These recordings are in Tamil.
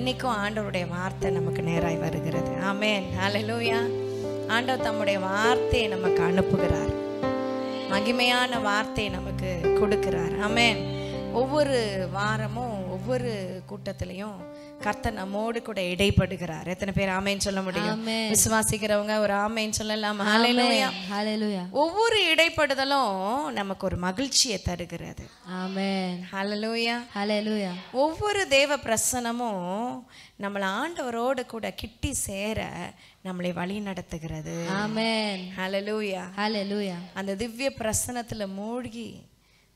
இன்னைக்கும் ஆண்டவருடைய வார்த்தை நமக்கு நேராய் வருகிறது. ஆமென், ஹல்லேலூயா. ஆண்டவர் தம்முடைய வார்த்தையை நமக்கு அனுப்புகிறார், மகிமையான வார்த்தையை நமக்கு கொடுக்கிறார். ஆமென். ஒவ்வொரு வாரமும் ஒவ்வொரு கூட்டத்திலையும் கர்த்தர் நம்மோடு கூட இடைப்படுகிறார். எத்தனை பேர் ஆமென் சொல்ல முடியும்? விசுவாசிக்கிறவங்க ஒரு ஆமென் சொல்லலாம். ஹல்லேலூயா, ஹல்லேலூயா. ஒவ்வொரு இடைப்படுதலும் நமக்கு ஒரு மகிழ்ச்சியை தருகிறது. ஆமென், ஹல்லேலூயா, ஹல்லேலூயா. ஒவ்வொரு தேவ பிரசனமும் நம்மளை ஆண்டவரோடு கூட கிட்டி சேர நம்மளை வழி நடத்துகிறது. ஆமென், ஹல்லேலூயா, ஹல்லேலூயா. அந்த திவ்ய பிரசனத்துல மூழ்கி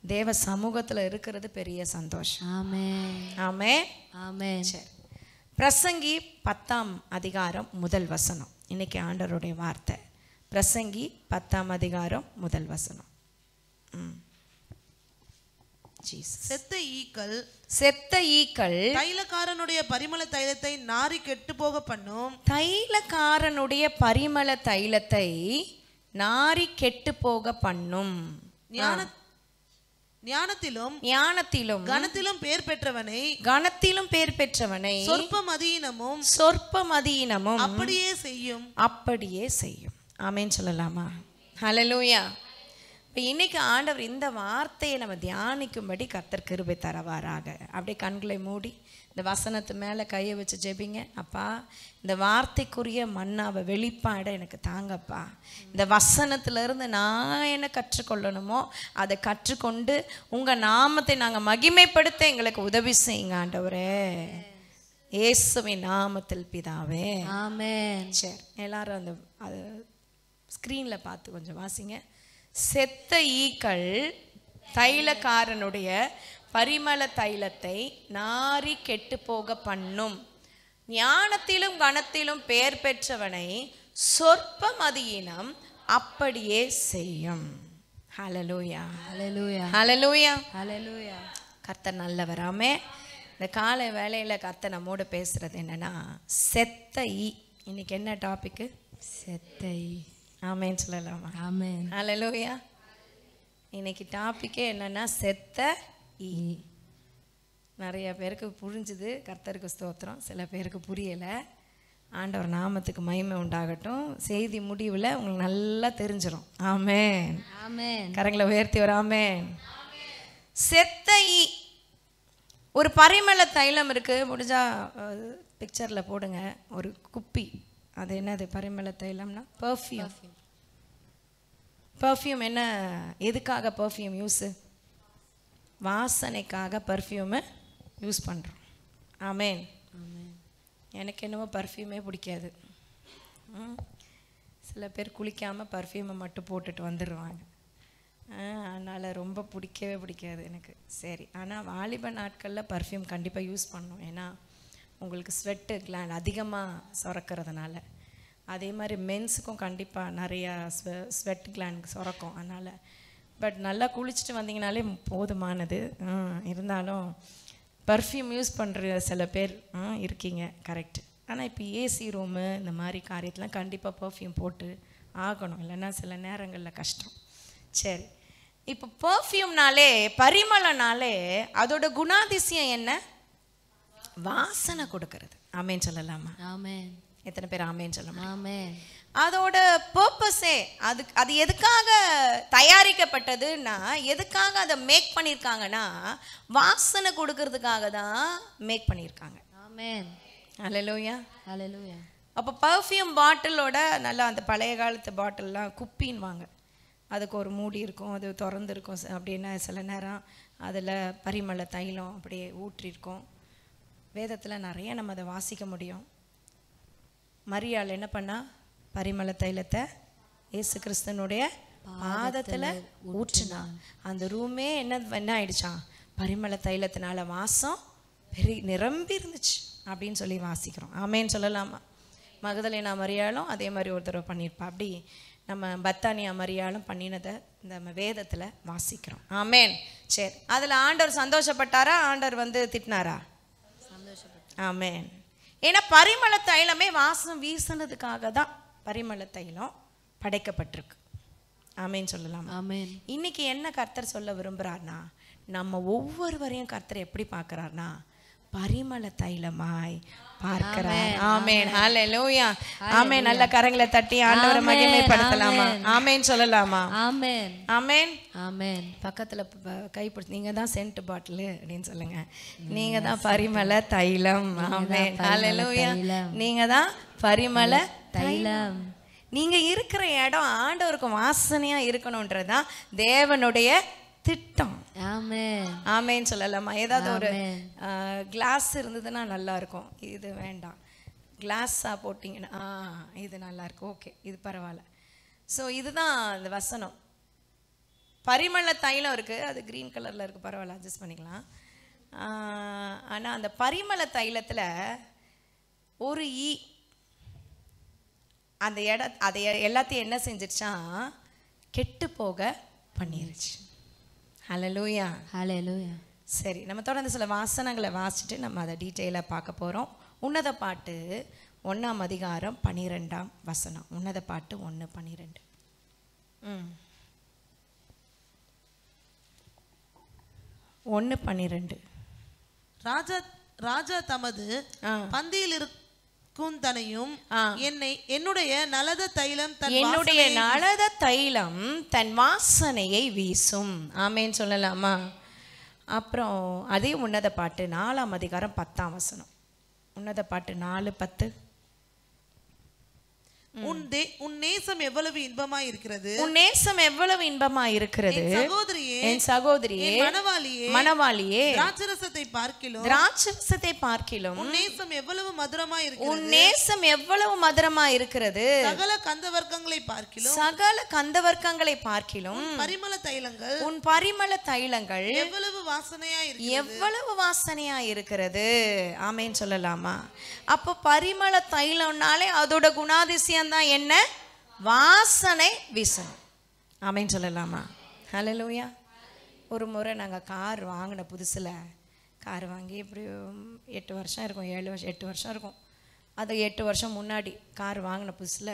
தேவ சமூகத்துல இருக்கிறது பெரிய சந்தோஷம். ஆமென், ஆமென், ஆமென். சரி. பிரசங்கி 10ஆம் அதிகாரம் முதல் வசனம். இன்னைக்கு ஆண்டவருடைய வார்த்தை. பிரசங்கி 10ஆம் அதிகாரம் முதல் வசனம். செத்த ஈக்கள் தைலக்காரனுடைய பரிமள தைலத்தை நாரி கெட்டு போக பண்ணும். தைலக்காரனுடைய பரிமள தைலத்தை நாரி கெட்டு போக பண்ணும். ஞானத்திலும் கனத்திலும் பேர் பெற்றவனை சொற்ப மதியினமும் அப்படியே செய்யும். ஆமென் சொல்லலாமா? ஹல்லேலூயா. இப்போ இன்னைக்கு ஆண்டவர் இந்த வார்த்தையை நம்ம தியானிக்கும்படி கர்த்தர் கிருபை தரவாராக. அப்படியே கண்களை மூடி இந்த வசனத்து மேலே கையை வச்சு ஜெபிங்க. அப்பா, இந்த வார்த்தைக்குரிய மன்னாவை வெளிப்பாட எனக்கு தாங்கப்பா. இந்த வசனத்திலிருந்து நான் என்ன கற்றுக்கொள்ளணுமோ அதை கற்றுக்கொண்டு உங்கள் நாமத்தை நாங்கள் மகிமைப்படுத்த எங்களுக்கு உதவி செய்யுங்க ஆண்டவரே, இயேசுவின் நாமத்தில் பிதாவே, ஆமென். சரி, எல்லாரும் அந்த அது ஸ்க்ரீனில் பார்த்து கொஞ்சம் வாசிங்க. செத்த ஈக்கள் தைலக்காரனுடைய பரிமள தைலத்தை நாரி கெட்டு போக பண்ணும். ஞானத்திலும் கனத்திலும் பெயர் பெற்றவனை சொற்ப மதியினம் அப்படியே செய்யும். ஹல்லேலூயா, ஹல்லேலூயா, ஹல்லேலூயா, ஹல்லேலூயா. கர்த்தர் நல்லவராமே. இந்த காலை வேளையில் கர்த்தர் நம்மோடு பேசுறது என்னன்னா செத்த ஈ. இன்னைக்கு என்ன டாபிக்கு? செத்த ஈ. ஆமென் சொல்லலாமா? ஆமென், ஹல்லேலூயா. இன்னைக்கு டாபிக்கே என்னன்னா செத்த ஈ. நிறைய பேருக்கு புரிஞ்சுது, கர்த்தருக்கு ஸ்தோத்திரம். சில பேருக்கு புரியலை. ஆண்டவர் நாமத்துக்கு மகிமை உண்டாகட்டும். செய்தி முடிவில் உங்களுக்கு நல்லா தெரிஞ்சிடும். ஆமென், ஆமென். கரங்களை உயர்த்தி ஒரு ஆமென். செத்த ஈ. ஒரு பரிமள தைலம் இருக்குது, முடிஞ்சா பிக்சரில் போடுங்க. ஒரு குப்பி. அது என்னது பரிமள தைலம்னா? பர்ஃப்யூம். பர்ஃப்யூம் என்ன, எதுக்காக பர்ஃப்யூம் யூஸு? வாசனைக்காக பர்ஃப்யூமை யூஸ் பண்ணுறோம். ஆமென். எனக்கு என்னவோ பர்ஃப்யூமே பிடிக்காது. சில பேர் குளிக்காமல் பர்ஃப்யூமை மட்டும் போட்டுட்டு வந்துடுவாங்க. அதனால் ரொம்ப பிடிக்கவே பிடிக்காது எனக்கு. சரி, ஆனால் வாலிப நாட்களில் பர்ஃப்யூம் கண்டிப்பாக யூஸ் பண்ணணும். ஏன்னா உங்களுக்கு ஸ்வெட்டு கிளாண்ட் அதிகமாக சுரக்கிறதுனால. அதே மாதிரி மென்ஸுக்கும் கண்டிப்பாக நிறையா ஸ்வெட் கிளாண்ட் சுரக்கும். அதனால் பட் நல்லா குளிச்சுட்டு வந்தீங்கனாலே போதுமானது. இருந்தாலும் பர்ஃப்யூம் யூஸ் பண்ணுற சில பேர் இருக்கீங்க, கரெக்டு. ஆனால் இப்போ ஏசி ரூமு இந்த மாதிரி காரியத்தெலாம் கண்டிப்பாக பர்ஃப்யூம் போட்டு ஆகணும், இல்லைன்னா சில நேரங்களில் கஷ்டம். சரி, இப்போ பர்ஃப்யூம்னாலே பரிமளனாலே அதோட குணாதிசயம் என்ன? வாசனை கொடுக்கறது. ஆமென் சொல்லலாமா? ஆமென். எத்தனை பேர் ஆமென் சொல்லலாம்? ஆமென். அதோட பர்பஸே அது எதுக்காக தயாரிக்கப்பட்டதுன்னா, எதுக்காக அதை மேக் பண்ணியிருக்காங்கன்னா வாசனை கொடுக்கறதுக்காக தான் மேக் பண்ணியிருக்காங்க. ஆமென், ஹல்லேலூயா, ஹல்லேலூயா. அப்போ பர்ஃப்யூம் பாட்டிலோட நல்லா அந்த பழைய காலத்து பாட்டில்லாம் குப்பின்வாங்க. அதுக்கு ஒரு மூடி இருக்கும், அது திறந்துருக்கும். அப்படின்னா சில நேரம் அதில் பரிமள தைலம் அப்படியே ஊற்றிருக்கோம். வேதத்தில் நிறைய நம்ம அதை வாசிக்க முடியும். மரியாள் என்ன பண்ணா? பரிமள தைலத்தை இயேசு கிறிஸ்தனுடைய பாதத்தில் ஊற்றினா. அந்த ரூமே என்ன ஆயிடுச்சான்? பரிமள தைலத்தினால வாசம் நிரம்பி இருந்துச்சு அப்படின்னு சொல்லி வாசிக்கிறோம். ஆமேன்னு சொல்லலாமா? மகதலேனா மரியாளும் அதே மாதிரி ஒரு தடவை பண்ணியிருப்பா. அப்படி நம்ம பத்தானியா மரியாளும் பண்ணினதை இந்த வேதத்தில் வாசிக்கிறோம். ஆமேன். சரி, அதில் ஆண்டவர் சந்தோஷப்பட்டாரா? ஆண்டவர் திட்டினாரா? ஆமென். ஏன்னா பரிமள தைலமே வாசம் வீசினதுக்காக தான் பரிமள தைலம் படைக்கப்பட்டிருக்கு. ஆமென் சொல்லலாம். ஆமென். இன்னைக்கு என்ன கர்த்தர் சொல்ல விரும்புகிறார்னா, நம்ம ஒவ்வொருவரையும் கர்த்தர் எப்படி பார்க்குறாருனா பரிமள தைலமாய் பார்க்கிறார். ஆமென். ஹalleluya. ஆமென். நல்ல கரங்களை தட்டி ஆண்டவரை மகிமைப்படுத்தலாமா? ஆமென் சொல்லலாமா? ஆமென். ஆமென். ஆமென். பக்கத்துல கைப்பிடிச்சு நீங்க தான் சென்ட் பாட்டில் அப்படின்னு சொல்லுங்க. நீங்க தான் பரிமள தைலம். ஆமென். ஹalleluya. நீங்க தான் பரிமள தைலம். நீங்க இருக்கிற இடம் ஆண்டவருக்கு வாசனையா இருக்கணும்ன்றதுதான் தேவனுடைய திட்டம். ஆமென். ஆமென் சொல்லலாமா? ஏதாவது ஒரு கிளாஸ் இருந்ததுன்னா நல்லா இருக்கும். இது வேண்டாம், கிளாஸா போட்டிங்கன்னா இது நல்லா இருக்கு, ஓகே இது பரவாயில்ல. ஸோ இதுதான் இந்த வசனம். பரிமள தைலம் இருக்கு, அது கிரீன் கலர்ல இருக்கு, பரவாயில்ல அட்ஜஸ்ட் பண்ணிக்கலாம். ஆனா அந்த பரிமள தைலத்துல ஒரு அந்த அதை எல்லாத்தையும் என்ன செஞ்சிருச்சா, கெட்டு போக பண்ணிருச்சு. ஹalleluya. ஹalleluya. சரி, நம்ம தொடர்ந்து சில வாசனங்களை வாசிச்சுட்டு நம்ம அதை டீட்டெயிலாக பார்க்க போகிறோம். உன்னத பாட்டு 1ஆம் அதிகாரம் 12ஆம் வசனம். உன்னத பாட்டு 1:12. 1:12. ராஜா தமது பந்தியில் இருக்கும் தனையும் என்னுடைய நலத தைலம் என்னுடைய நலத தைலம் தன் வாசனையை வீசும். ஆமேன்னு சொல்லலாமா? அப்புறம் அதே உன்னத பாட்டு 4ஆம் அதிகாரம் 10ஆம் வசனம். உன்னத பாட்டு 4:10. உன் நேசம் எவ்வளவு இன்பமாய் இருக்கிறது, உன் நேசம் எவ்வளவு இன்பமாய் இருக்கிறது என் சகோதரியே, மணவாளியே, திராட்சரசத்தை பார்க்கிலும் உன் நேசம் எவ்வளவு மதுரமாய் இருக்கிறது, உன் நேசம் எவ்வளவு மதுரமாய் இருக்கிறது, சகல கந்தவர்க்கங்களை பார்க்கிலும் பரிமள தைலங்கள், உன் பரிமள தைலங்கள் எவ்வளவு வாசனையாய் இருக்கிறது. ஆமென் சொல்லலாமா? அப்போ பரிமள தைலம்னாலே அதோட குணாதிசயம் தான் என்ன? வாசனை வீசணும். ஆமென் சொல்லலாமா? ஹalleluya. ஒரு முறை நாங்கள் கார் வாங்கின புதுசில், கார் வாங்கி இப்படி 8 வருஷம் இருக்கும், 8 வருஷம் இருக்கும். அது 8 வருஷம் முன்னாடி கார் வாங்கின புதுசில்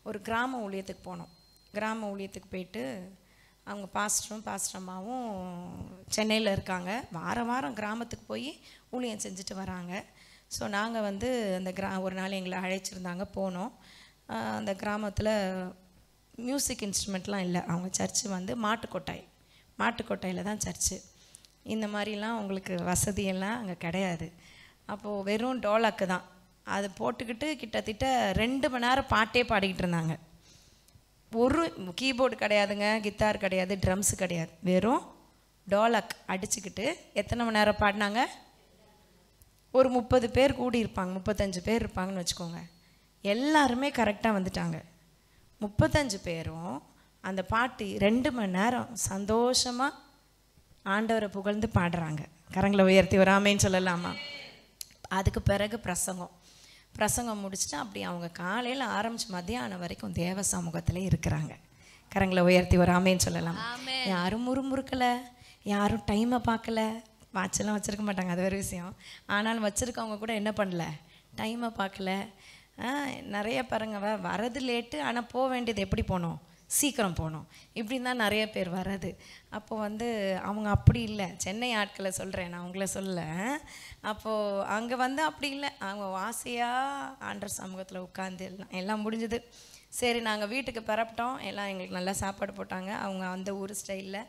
ஒரு கிராம ஊழியத்துக்கு போனோம். கிராம ஊழியத்துக்கு போயிட்டு அவங்க பாஸ்டர் அம்மாவும் சென்னையில் இருக்காங்க. வாரம் கிராமத்துக்கு போய் ஊழியம் செஞ்சுட்டு வராங்க. ஸோ நாங்கள் வந்து அந்த ஒரு நாள் எங்களை அழைச்சிருந்தாங்க, போனோம். அந்த கிராமத்தில் மியூசிக் இன்ஸ்ட்ருமெண்ட்லாம் இல்லை. அவங்க சர்ச்சு வந்து மாட்டுக்கொட்டாயில் தான் சர்ச்சு. இந்த மாதிரிலாம் உங்களுக்கு வசதியெல்லாம் அங்கே கிடையாது. அப்போது வெறும் டோலக்கு தான். அது போட்டுக்கிட்டு கிட்டத்தட்ட 2 மணி நேரம் பாட்டே பாடிக்கிட்டு இருந்தாங்க. ஒரு கீபோர்டு கிடையாதுங்க, கித்தார் கிடையாது, ட்ரம்ஸு கிடையாது, வெறும் டோலக் அடிச்சுக்கிட்டு எத்தனை மணி நேரம் பாடினாங்க? ஒரு 30 பேர் கூடி இருப்பாங்க, 35 பேர் இருப்பாங்கன்னு வச்சுக்கோங்க. எல்லாருமே கரெக்டாக வந்துட்டாங்க. 35 பேரும் அந்த பாட்டு 2 மணி நேரம் சந்தோஷமாக ஆண்டவரை புகழ்ந்து பாடுறாங்க. கரங்களை உயர்த்தி ஒரு ஆமேன்னு சொல்லலாமா? அதுக்கு பிறகு பிரசங்கம் முடிச்சுட்டு அப்படி அவங்க காலையில் ஆரம்பித்து மத்தியானம் வரைக்கும் தேவ சமூகத்தில் இருக்கிறாங்க. கரங்களை உயர்த்தி ஒரு ஆமேன்னு சொல்லலாம். யாரும் முறுமுறுக்கலை, யாரும் டைமை பார்க்கல. வாட்செல்லாம் வச்சுருக்க மாட்டாங்க, அது வேறு விஷயம். ஆனாலும் வச்சுருக்கவங்க கூட என்ன பண்ணல, டைமை பார்க்கல. நிறைய பாருங்க, வரது லேட்டு, ஆனால் போக வேண்டியது எப்படி போகணும், சீக்கிரம் போகணும். இப்படி தான் நிறைய பேர் வர்றது. அப்போ வந்து அவங்க அப்படி இல்லை. சென்னை ஆட்களை சொல்கிறேன், நான் அவங்கள சொல்ல. அப்போது அங்கே வந்து அப்படி இல்லை. அவங்க வாசியாக ஆண்டவர் சமூகத்தில் உட்காந்து எல்லாம் முடிஞ்சுது. சரி, நாங்கள் வீட்டுக்கு பரப்பிட்டோம். எல்லாம் எங்களுக்கு நல்லா சாப்பாடு போட்டாங்க. அவங்க அந்த ஊர் ஸ்டைலில்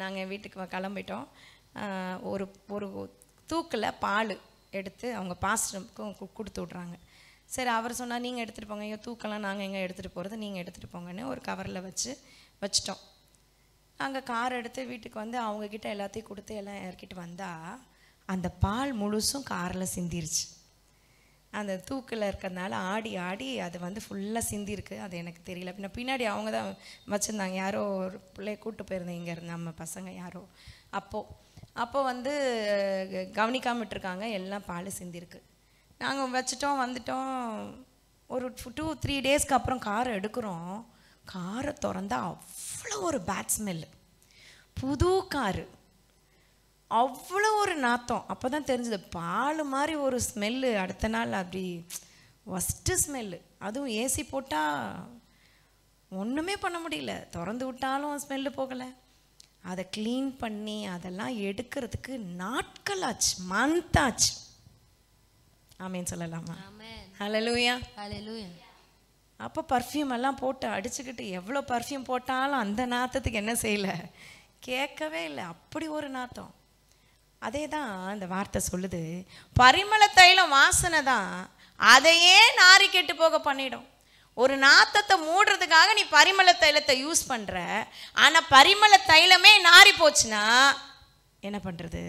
நாங்கள் வீட்டுக்கு கிளம்பிட்டோம். ஒரு தூக்கில் பால் எடுத்து அவங்க பாஸ்டருக்கும் கொடுத்து விட்றாங்க. சரி, அவர் சொன்னால் நீங்கள் எடுத்துகிட்டு போங்க, ஐயோ தூக்கெல்லாம் நாங்கள் எங்கே எடுத்துகிட்டு போகிறது, நீங்கள் எடுத்துகிட்டு போங்கன்னு ஒரு கவரில் வச்சிட்டோம். நாங்கள் கார் எடுத்து வீட்டுக்கு வந்து அவங்கக்கிட்ட எல்லாத்தையும் கொடுத்து எல்லாம் இறக்கிட்டு வந்தால் அந்த பால் முழுசும் காரில் சிந்திருச்சு. அந்த தூக்கில் இருக்கிறதுனால ஆடி அது வந்து ஃபுல்லாக சிந்திருக்கு. அது எனக்கு தெரியல. பின்னாடி அவங்க தான் வச்சுருந்தாங்க. யாரோ ஒரு பிள்ளைய கூப்பிட்டு போயிருந்தேன், இங்கே இருந்து நம்ம பசங்க யாரோ. அப்போ வந்து கவனிக்காமல் விட்டுருக்காங்க, எல்லாம் பால் சிந்திருக்கு. நாங்கள் வச்சுட்டோம், வந்துட்டோம். ஒரு 2-3 டேஸ்க்கு அப்புறம் காரை எடுக்கிறோம். காரை திறந்தா அவ்வளோ ஒரு பேட் ஸ்மெல்லு, புது காரு, அவ்வளோ ஒரு நாத்தம். அப்போ தான் தெரிஞ்சது பால் மாதிரி ஒரு ஸ்மெல்லு. அடுத்த நாள் அப்படி ஒஸ்ட்டு ஸ்மெல்லு. அதுவும் ஏசி போட்டால் ஒன்றுமே பண்ண முடியல, திறந்து விட்டாலும் ஸ்மெல்லு போகலை. அதை க்ளீன் பண்ணி அதெல்லாம் எடுக்கிறதுக்கு நாட்கள் ஆச்சு, மந்த் ஆச்சு. ஆமேன் சொல்லலாமா? ஹல்லேலூயா. ஹல்லேலூயா. அப்போ பர்ஃப்யூம் எல்லாம் போட்டு அடிச்சுக்கிட்டு எவ்வளோ பர்ஃப்யூம் போட்டாலும் அந்த நாத்தத்துக்கு என்ன செய்யலை, கேட்கவே இல்லை. அப்படி ஒரு நாத்தம். அதே தான் இந்த வார்த்தை சொல்லுது, பரிமள தைலம் வாசனை தான் அதையே நாரி கெட்டு போக பண்ணிடும். ஒரு நாத்தத்தை மூடுறதுக்காக நீ பரிமள தைலத்தை யூஸ் பண்ணுற, ஆனால் பரிமள தைலமே நாரி போச்சுன்னா என்ன பண்ணுறது?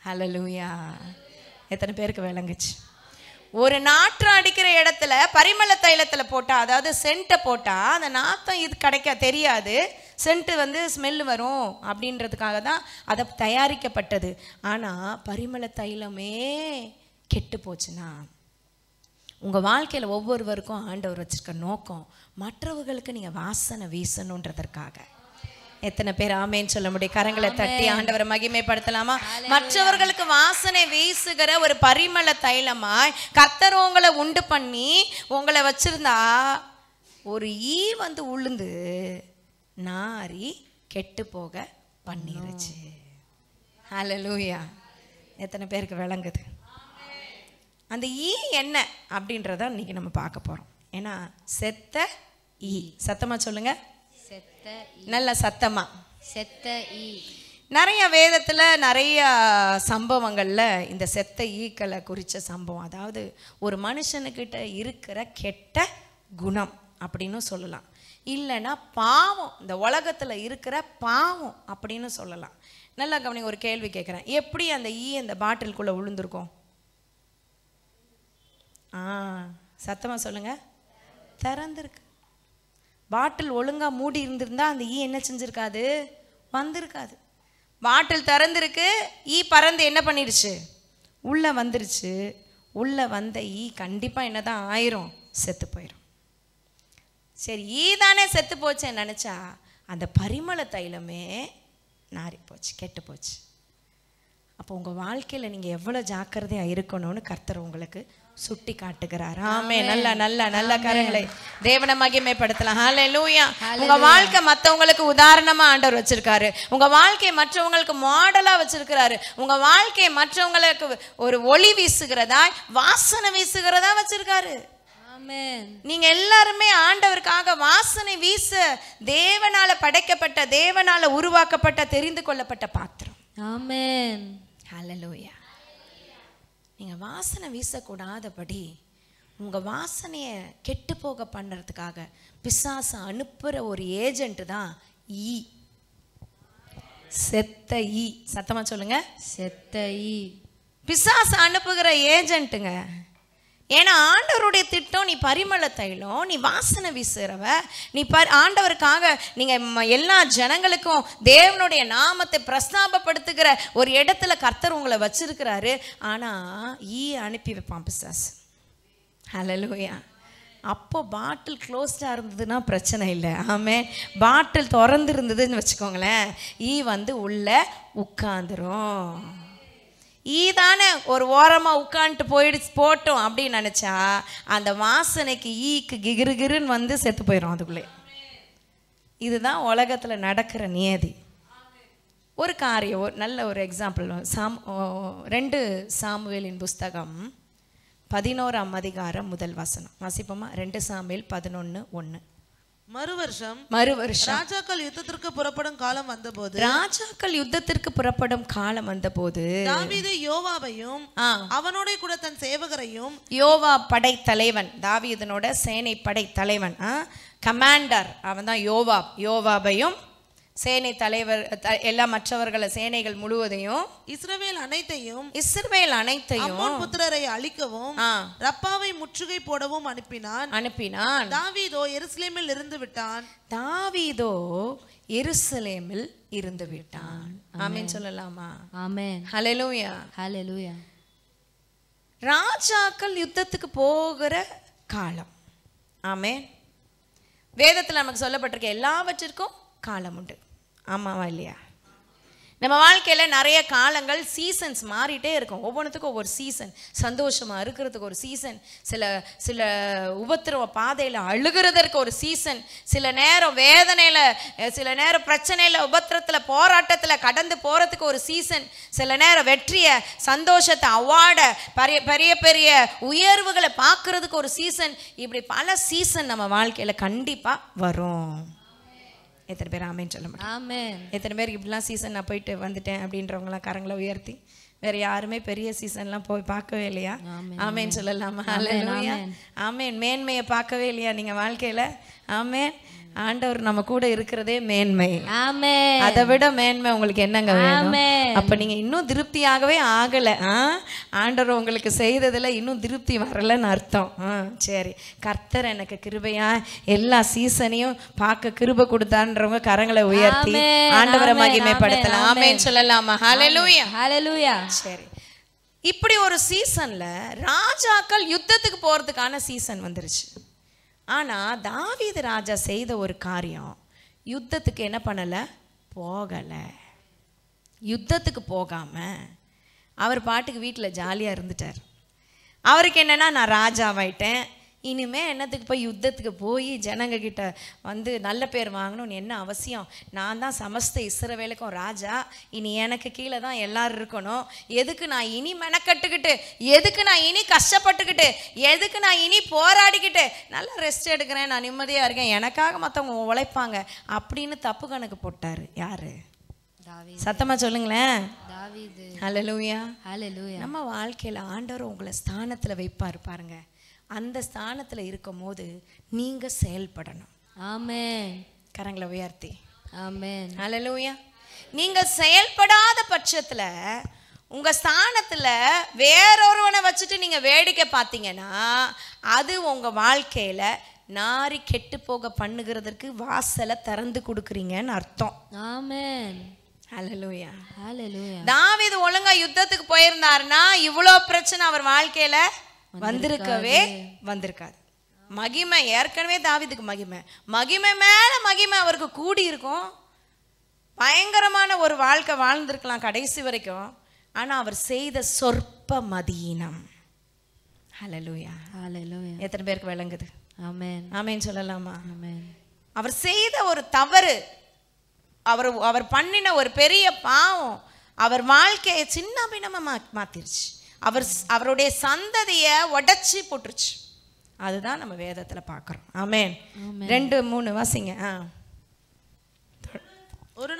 ஹல்லேலூயா. எத்தனை பேருக்கு விளங்குச்சு? ஒரு நாற்றம் அடிக்கிற இடத்துல பரிமள தைலத்தில் போட்டால், அதாவது சென்ட்டை போட்டால் அந்த நாத்தம் இது கிடைக்க தெரியாது, சென்ட்டு வந்து ஸ்மெல்லு வரும் அப்படின்றதுக்காக தான் அதை தயாரிக்கப்பட்டது. ஆனால் பரிமள தைலமே கெட்டு போச்சுன்னா, உங்கள் வாழ்க்கையில் ஒவ்வொருவருக்கும் ஆண்டவர் வச்சிருக்க நோக்கம் மற்றவர்களுக்கு நீங்கள் வாசனை வீசணுன்றதற்காக. எத்தனை பேர் ஆமேன்னு சொல்ல முடியும்? கரங்களை தட்டி ஆண்டவரை மகிமைப்படுத்தலாமா? மற்றவர்களுக்கு வாசனை வீசுகிற ஒரு பரிமள தைலமாய் கர்த்தர் உங்களை உண்டு பண்ணி உங்களை வச்சிருந்தா, ஒரு ஈ வந்து உளுந்து நாரி கெட்டு போக பண்ணிருச்சு. ஹல்லேலூயா. எத்தனை பேருக்கு விளங்குது? அந்த ஈ என்ன அப்படின்றத இன்னைக்கு நம்ம பார்க்க போறோம். ஏன்னா செத்த ஈ. சத்தமா சொல்லுங்க, செத்த ஈ. நல்ல சத்தமா, செத்த ஈ. நிறைய வேதத்தில் நிறைய சம்பவங்களில் இந்த செத்த ஈக்களை குறித்த சம்பவம், அதாவது ஒரு மனுஷனுக்கிட்ட இருக்கிற கெட்ட குணம் அப்படின்னு சொல்லலாம், இல்லைன்னா பாவம், இந்த உலகத்தில் இருக்கிற பாவம் அப்படின்னு சொல்லலாம். நல்லா கவனிங்க, ஒரு கேள்வி கேட்குறேன். எப்படி அந்த ஈ அந்த பாட்டிலுக்குள்ளே விழுந்திருக்கும்? சத்தமாக சொல்லுங்க. திறந்திருக்கு. பாட்டில் ஒழுங்காக மூடி இருந்திருந்தா அந்த ஈ என்ன செஞ்சுருக்காது? வந்திருக்காது. பாட்டில் திறந்திருக்கு, ஈ பறந்து என்ன பண்ணிருச்சு? உள்ளே வந்துருச்சு. உள்ளே வந்த ஈ கண்டிப்பாக என்ன தான் ஆயிரும்? செத்து போயிடும். சரி, ஈ தானே செத்து போச்சேன்னு நினச்சா அந்த பரிமள தைலமே நாரி போச்சு, கெட்டு போச்சு. அப்போ உங்கள் வாழ்க்கையில் நீங்கள் எவ்வளோ ஜாக்கிரதையாக இருக்கணும்னு கர்த்தர் உங்களுக்கு சுட்டி காட்டுகிறார். ஆமே. நல்ல நல்ல நல்ல கரங்களை தேவனை மகிமைப்படுத்தலாம். ஹல்லேலூயா. உங்க வாழ்க்கை மற்றவங்களுக்கு உதாரணமா ஆண்டவர் வச்சிருக்காரு. உங்க வாழ்க்கையை மற்றவங்களுக்கு மாடலா வச்சிருக்கிறாரு. உங்க வாழ்க்கையை மற்றவங்களுக்கு ஒரு ஒளி வீசுகிறதா, வாசனை வீசுகிறதா வச்சிருக்காரு. ஆமென். நீங்க எல்லாருமே ஆண்டவருக்காக வாசனை வீச தேவனால படைக்கப்பட்ட, தேவனால உருவாக்கப்பட்ட, தெரிந்து கொள்ளப்பட்ட பாத்திரம். ஆமென். ஹல்லேலூயா. நீங்கள் வாசனை வீசக்கூடாதபடி உங்கள் வாசனையை கெட்டு போக பண்ணுறதுக்காக பிசாசை அனுப்புகிற ஒரு ஏஜென்ட் தான் ஈ. செத்த ஈ. சத்தமாக சொல்லுங்க, செத்த ஈ. பிசாசை அனுப்புகிற ஏஜென்ட்டுங்க. ஏன்னா ஆண்டவருடைய திட்டம், நீ பரிமள தைலம், நீ வாசனை வீசுகிறவ, நீ ஆண்டவருக்காக நீங்கள் எல்லா ஜனங்களுக்கும் தேவனுடைய நாமத்தை பிரஸ்தாபப்படுத்துகிற ஒரு இடத்துல கர்த்தர் உங்களை வச்சிருக்கிறாரு. ஆனால் ஈ அனுப்பி வைப்பான் பிசாசு. ஹல்லேலூயா. அப்போ பாட்டில் க்ளோஸ்டாக இருந்ததுன்னா பிரச்சனை இல்லை. ஆமென். பாட்டில் திறந்து இருந்ததுன்னு வச்சுக்கோங்களேன், ஈ வந்து உள்ளே உட்காந்துரும். ஈ தானே ஒரு ஓரமாக உட்காந்துட்டு போட்டோம் அப்படின்னு நினச்சா அந்த வாசனைக்கு ஈக்கு கிருகிருன்னு வந்து செத்து போயிடும் அதுக்குள்ளே. இதுதான் உலகத்தில் நடக்கிற நியதி. ஒரு காரியம், ஒரு நல்ல ஒரு எக்ஸாம்பிள், 2 சாமுவேலின் புஸ்தகம் 11ஆம் அதிகாரம் 1 வசனம் வாசிப்போமா? 2 சாமுவேல் 11:1. மறுவருஷம் ராஜாக்கள் யுத்தத்திற்கு புறப்படும் காலம் வந்தபோது தாவீது யோவாபையும் அவனோட கூட தன் சேவகரையும், யோவா படை தலைவன், தாவீதனோட சேனை படை தலைவன், கமாண்டர் அவன் தான் யோவாபையும், சேனை தலைவர் எல்லா மற்றவர்களை சேனைகள் முழுவதையும், இஸ்ரவேல் அனைத்தையும் அம்மோன் புத்திரரை அழிக்கவும் ரப்பாவை முற்றுகை போடவும் அனுப்பினான். தாவீதோ எருசலேமில் இருந்து விட்டான். ஆமென் சொல்லலாமா? ஆமென். ஹல்லேலூயா. ஹல்லேலூயா. ராஜாக்கள் யுத்தத்துக்கு போகிற காலம். ஆமென். வேதத்தில் நமக்கு சொல்லப்பட்டிருக்க எல்லாவற்றிற்கும் காலம் உண்டு. ஆமாவா இல்லையா? நம்ம வாழ்க்கையில் நிறைய காலங்கள் சீசன்ஸ் மாறிட்டே இருக்கும். ஒவ்வொன்றுத்துக்கும் ஒவ்வொரு சீசன். சந்தோஷமாக இருக்கிறதுக்கு ஒரு சீசன், சில உபத்திரவ பாதையில் அழுகிறதற்கு ஒரு சீசன், சில நேரம் வேதனையில், சில நேரம் பிரச்சனையில், உபத்திரத்தில், போராட்டத்தில் கடந்து போகிறதுக்கு ஒரு சீசன், சில நேரம் வெற்றியை, சந்தோஷத்தை, அவார்டை, பெரிய பெரிய உயர்வுகளை பார்க்குறதுக்கு ஒரு சீசன். இப்படி பல சீசன் நம்ம வாழ்க்கையில் கண்டிப்பாக வரும். எத்தனை பேர் ஆமேன்னு சொல்ல முடியும்? ஆமென். எத்தனை பேருக்கு இப்படிலாம் சீசன் நான் போயிட்டு வந்துட்டேன் அப்படின்றவங்களாம் கரங்களை உயர்த்தி. வேற யாருமே பெரிய சீசன்லாம் போய் பார்க்கவே இல்லையா? ஆமேன்னு சொல்லலாமா? அல்லேலூயா. ஆமேன். மேன்மையை பார்க்கவே இல்லையா நீங்கள் வாழ்க்கையில்? ஆமேன். ஆண்டவர் நம்ம கூட இருக்கிறதே மேன்மை. ஆமென். அதை விட மேன்மை உங்களுக்கு என்னங்க வேணும்? அப்ப நீங்க இன்னும் திருப்தியாகவே ஆகல. ஆண்டவர் உங்களுக்கு செய்ததுல இன்னும் திருப்தி வரலன்னு அர்த்தம். சரி, கர்த்தர் எனக்கு கிருபையா எல்லா சீசனையும் பார்க்க கிருபை கொடுத்தான்றவங்க கரங்களை உயர்த்தி ஆண்டவரை மகிமைப்படுத்தலாம். ஆமென் சொல்லலாமா? ஹல்லேலூயா. ஹல்லேலூயா. சரி, இப்படி ஒரு சீசன்ல ராஜாக்கள் யுத்தத்துக்கு போறதுக்கான சீசன் வந்துருச்சு. ஆனால் தாவீது ராஜா செய்த ஒரு காரியம், யுத்தத்துக்கு என்ன பண்ணலை? போகலை. யுத்தத்துக்கு போகாமல் அவர் பாட்டுக்கு வீட்டில் ஜாலியாக இருந்துட்டார். அவருக்கு என்னென்னா, நான் ராஜாவாயிட்டேன், இனிமேல் என்னத்துக்கு போய் யுத்தத்துக்கு போய் ஜனங்க கிட்ட வந்து நல்ல பேர் வாங்கணும்னு என்ன அவசியம்? நான் தான் சமஸ்த இஸ்ரவேலுக்கும் ராஜா, இனி எனக்கு கீழே தான் எல்லாரும் இருக்கணும். எதுக்கு நான் இனி மெனக்கட்டுக்கிட்டு, எதுக்கு நான் இனி கஷ்டப்பட்டுக்கிட்டு, எதுக்கு நான் இனி போராடிக்கிட்டு? நல்லா ரெஸ்ட் எடுக்கிறேன், நான் நிம்மதியாக இருக்கேன், எனக்காக மற்றவங்க உழைப்பாங்க அப்படின்னு தப்பு கணக்கு போட்டார். யாரு? தாவீது. சத்தமாக சொல்லுங்களேன். தாவீது. ஹல்லேலூயா. ஹல்லேலூயா. நம்ம வாழ்க்கையில் ஆண்டவர் உங்களை ஸ்தானத்தில் வைப்பார் பாருங்க. அந்த ஸ்தானத்தில் இருக்கும் போது நீங்கள் செயல்படணும். ஆமென். கரங்களை உயர்த்தி. ஆமென். ஹல்லேலூயா. நீங்கள் செயல்படாத பட்சத்தில் உங்கள் ஸ்தானத்தில் வேறொருவனை வச்சுட்டு நீங்கள் வேடிக்கை பார்த்தீங்கன்னா அது உங்கள் வாழ்க்கையில் நாரி கெட்டு போக பண்ணுகிறதற்கு வாசலை திறந்து கொடுக்குறீங்கன்னு அர்த்தம். ஆமென். ஹல்லேலூயா. ஹல்லேலூயா. தாவீது ஒழுங்கா யுத்தத்துக்கு போயிருந்தாருன்னா இவ்வளோ பிரச்சனை அவர் வாழ்க்கையில வந்திருக்காது. மகிமை ஏற்கனவே தாவீதுக்கு மகிமை மேல மகிமை அவருக்கு கூடி இருக்கும். பயங்கரமான ஒரு வாழ்க்கை வாழ்ந்திருக்கலாம் கடைசி வரைக்கும். ஆனா அவர் செய்த சொற்ப மதீனம். ஹல்லேலூயா. ஹல்லேலூயா. எத்தனை பேருக்கு விளங்குது? ஆமென். ஆமென் சொல்லலாமா? ஆமென். அவர் செய்த ஒரு தவறு, அவர் பண்ணின ஒரு பெரிய பாவம் அவர் வாழ்க்கையை சின்ன பின்னமா மாத்திருச்சு. அவருடைய சந்ததியை உடைச்சி போட்டுருச்சு. அதுதான் நம்ம வேதத்துல பார்க்கிறோம். ஆமென். 2-3 வாசிங்க. ஒரு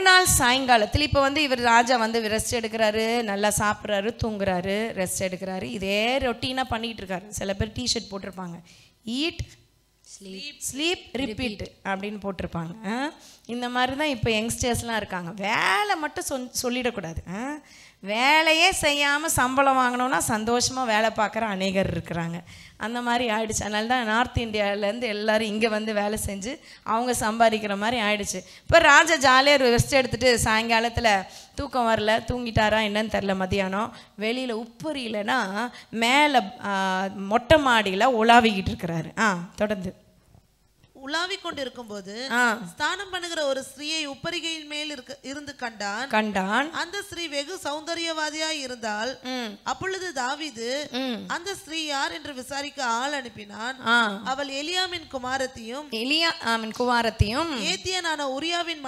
நாள் சாயங்காலத்தில் இப்போ வந்து இவர் ராஜா வந்து ரெஸ்ட் எடுக்கிறாரு, நல்லா சாப்பிட்றாரு, தூங்குறாரு, ரெஸ்ட் எடுக்கிறாரு. இதே ரொட்டீனா பண்ணிட்டு இருக்காரு. சில பேர் டிஷர்ட் போட்டிருப்பாங்க, ஈட் ஸ்லீப் ரிப்பீட் அப்படின்னு போட்டிருப்பாங்க. இந்த மாதிரி தான் இப்போ யங்ஸ்டர்ஸ்லாம் இருக்காங்க. வேலை மட்டும் சொல்லிடக்கூடாது. வேலையே செய்யாமல் சம்பளம் வாங்கினோன்னா சந்தோஷமாக வேலை பார்க்குற அநேகர் இருக்கிறாங்க. அந்த மாதிரி ஆயிடுச்சு. அதனால தான் நார்த் இந்தியாவிலேருந்து எல்லோரும் இங்கே வந்து வேலை செஞ்சு அவங்க சம்பாதிக்கிற மாதிரி ஆயிடுச்சு. இப்போ ராஜா ஜாலியாக ரெஸ்ட் எடுத்துகிட்டு சாயங்காலத்தில் தூக்கம் வரல, தூங்கிட்டாரா என்னன்னு தெரில. மதியானம் வெளியில் உப்பரியிலனா மேலே மொட்டை மாடியில் உலாவிக்கிட்டு இருக்கிறாரு. தொடர்ந்து உலாவிக் கொண்டிருக்கும் போது ஸ்நானம் பண்ணுகிற ஒரு ஸ்திரீயை உப்பரிகையின் மேல் இருந்து கண்டான். அந்த ஸ்திரீ வெகு சௌந்தரியவாதியாய் இருந்தால். அப்பொழுது தாவீது அந்த ஸ்திரீ யார் என்று விசாரிக்க ஆள் அனுப்பினான். அவள் எலியாமின் குமாரத்தியும் ஏத்தியனான உரியாவின்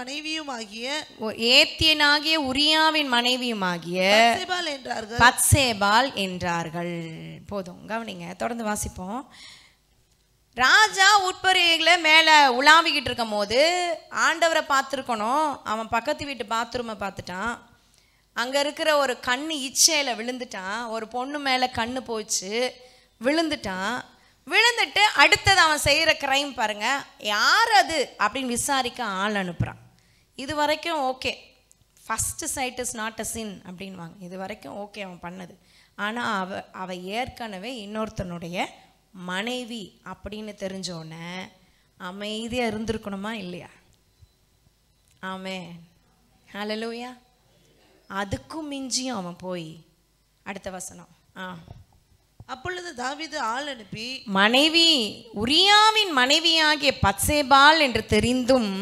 மனைவியுமாகிய பத்சேபால் என்றார்கள். போதும், கவனிங்க, தொடர்ந்து வாசிப்போம். ராஜா உட்பரியில மேலே உலாவிக்கிட்டு இருக்கும் போது ஆண்டவரை பார்த்துருக்கணும். அவன் பக்கத்து வீட்டு பாத்ரூமை பார்த்துட்டான். அங்கே இருக்கிற ஒரு கண்ணு இச்சையில் விழுந்துட்டான். ஒரு பொண்ணு மேலே கண்ணு போச்சு, விழுந்துட்டு அடுத்தது அவன் செய்கிற க்ரைம் பாருங்க. யார் அது அப்படின்னு விசாரிக்க ஆள் அனுப்புகிறான். இது வரைக்கும் okay, first side is not a sin அப்படின்வாங்க. இது வரைக்கும் ஓகே அவன் பண்ணது. ஆனால் அவ ஏற்கனவே இன்னொருத்தனுடைய மனைவி அப்படின்னு தெரிஞ்சோடனே அமைதியாக இருந்திருக்கணுமா இல்லையா? ஆமென். ஹல்லேலூயா. அதுக்கும் மிஞ்சியும் அவன் போய் அடுத்த வசனம். அப்பொழுது தாவீது ஆள் அனுப்பி மனைவி உரியாவின் மனைவியாகிய பத்சேபால் என்று தெரிந்தும்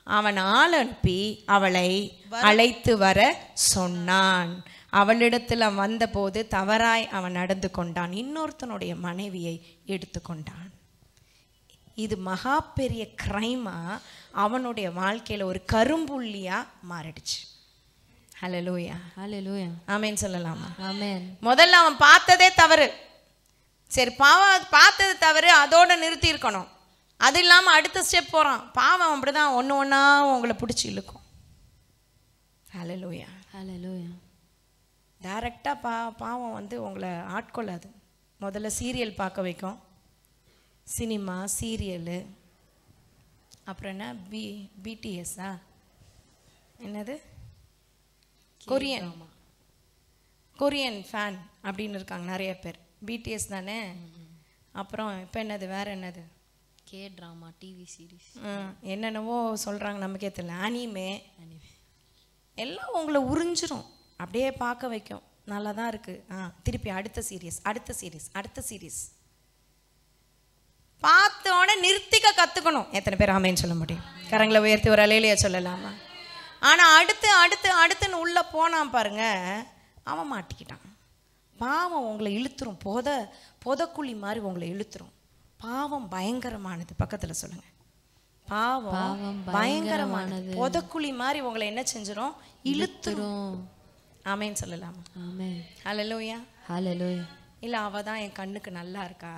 அவன் ஆள் அனுப்பி அவளை அழைத்து வர சொன்னான். அவளிடத்தில் அவன் வந்தபோது தவறாய் அவன் நடந்து கொண்டான், இன்னொருத்தனுடைய மனைவியை எடுத்துக்கொண்டான். இது மகா பெரிய கிரைமா அவனுடைய வாழ்க்கையில் ஒரு கரும்புள்ளியா மாறிடுச்சு. ஹல்லேலூயா, ஹalleluya. ஆமென் சொல்லலாமா? ஆமென். முதல்ல அவன் பார்த்ததே தவறு. சரி, பாவம் பார்த்தது தவறு, அதோட நிறுத்தி இருக்கணும். அது இல்லாமல் அடுத்த ஸ்டெப் போகிறான். பாவம் அப்படிதான் ஒன்று ஒன்றா உங்களை பிடிச்சி இழுக்கும். ஹல்லேலூயா, ஹalleluya. டைரெக்டாக பாவம் வந்து உங்களை ஆட்கொள்ளாது. முதல்ல சீரியல் பார்க்க வைக்கும், சினிமா சீரியலு. அப்புறம் என்ன பிடிஎஸ்ஸா என்னது, கொரியன் ஃபேன் அப்படின்னு இருக்காங்க நிறைய பேர். பிடிஎஸ் தானே. அப்புறம் இப்போ என்னது, வேற என்னது, கே ட்ராமா, டிவி சீரிஸ், என்னென்னவோ சொல்கிறாங்க, நமக்கே தெரியல. அனிமே எல்லாம் உங்களை உறிஞ்சிரும், அப்படியே பார்க்க வைக்கும். நல்லா தான் இருக்குது. திருப்பி அடுத்த சீரியஸ், அடுத்த சீரியஸ், அடுத்த சீரியஸ். பார்த்தோன்னே நிறுத்திக்க கற்றுக்கணும். எத்தனை பேர் ஆமேன்னு சொல்ல முடியும்? கரங்களை உயர்த்தி ஒரு அலையிலேயே சொல்லலாமா? ஆனால் அடுத்துன்னு உள்ளே போனான் பாருங்க, அவன் மாட்டிக்கிட்டான். பாவம் உங்களை இழுத்துரும், பொதக்குழி மாதிரி உங்களை இழுத்துரும். பாவம் பயங்கரமானது. பக்கத்தில் சொல்லுங்க, பாவம் பயங்கரமானது. பொதக்குழி மாதிரி உங்களை என்ன செஞ்சிடும், இழுத்துரும். ஆமேன்னு சொல்லலாமா? ஆமென். ஹல்லேலூயா, ஹalleluya. இல்லை அவ தான் என் கண்ணுக்கு நல்லா இருக்கா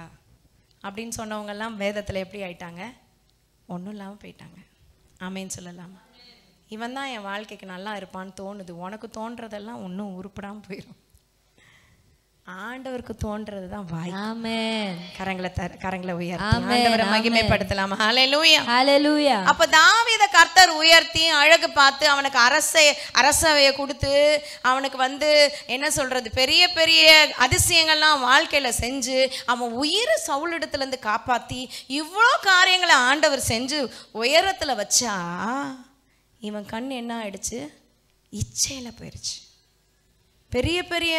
அப்படின்னு சொன்னவங்கெல்லாம் வேதத்தில் எப்படி ஆயிட்டாங்க, ஒன்றும் இல்லாமல் போயிட்டாங்க. ஆமேன்னு சொல்லலாமா? இவன் தான் என் வாழ்க்கைக்கு நல்லா இருப்பான்னு தோணுது. உனக்கு தோன்றதெல்லாம் ஒன்றும் உருப்படாமல் போயிடும். ஆண்டவருக்கு தோன்றது தான் வாய். ஆமென். கரங்களை உயர்த்தி ஆண்டவரை மகிமைப்படுத்தலாமா? ஹல்லேலூயா, ஹalleluya. அப்ப தாவீதை கர்த்தர் உயர்த்தி அழகு பார்த்து அவனுக்கு அரசவையை கொடுத்து அவனுக்கு வந்து என்ன சொல்றது, பெரிய பெரிய அதிசயங்கள்லாம் வாழ்க்கையில செஞ்சு அவன் உயிரை சவுலிடத்துல இருந்து காப்பாத்தி இவ்வளோ காரியங்களை ஆண்டவர் செஞ்சு உயரத்துல வச்சா இவன் கண் என்ன ஆயிடுச்சு, இச்சையில போயிடுச்சு. பெரிய பெரிய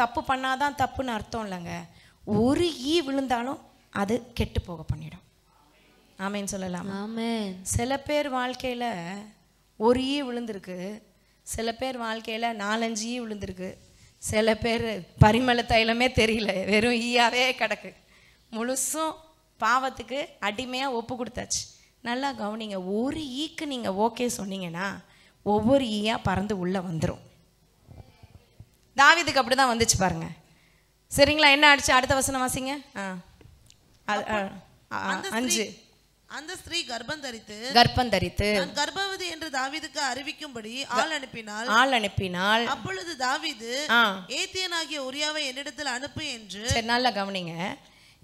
தப்பு பண்ணாதான் தப்புன்னு அர்த்தம் இல்லைங்க. ஒரு ஈ விழுந்தாலும் அது கெட்டு போக பண்ணிடும். ஆமேன்னு சொல்லலாம். ஆமென். சில பேர் வாழ்க்கையில் ஒரு ஈ விழுந்திருக்கு, சில பேர் வாழ்க்கையில் 4-5 ஈ விழுந்திருக்கு, சில பேர் பரிமள தைலமே தெரியல, வெறும் ஈயாவே கிடக்கு. முழுசும் பாவத்துக்கு அடிமையாக ஒப்பு கொடுத்தாச்சு. நல்லா கவனிங்க, ஒரு ஈக்கு நீங்கள் ஓகே சொன்னீங்கன்னா ஒவ்வொரு ஈயா பறந்து உள்ளே வந்துடும். தாவீதுக்கு அப்படி தான் வந்துச்சு பாருங்க. சரிங்களா? என்ன ஆயிடுச்சு? அடுத்த வசனம் வாசிங்க. 5. அந்த ஸ்திரீ கர்ப்பம் தரித்து கர்ப்பவதி என்று தாவீதுக்கு அறிவிக்கும்படி ஆள் அனுப்பினாள். அப்பொழுது தாவீது ஏத்தியனாகிய உரியாவை என்னிடத்தில் அனுப்பு என்று. சரி, நல்லா கவனிங்க.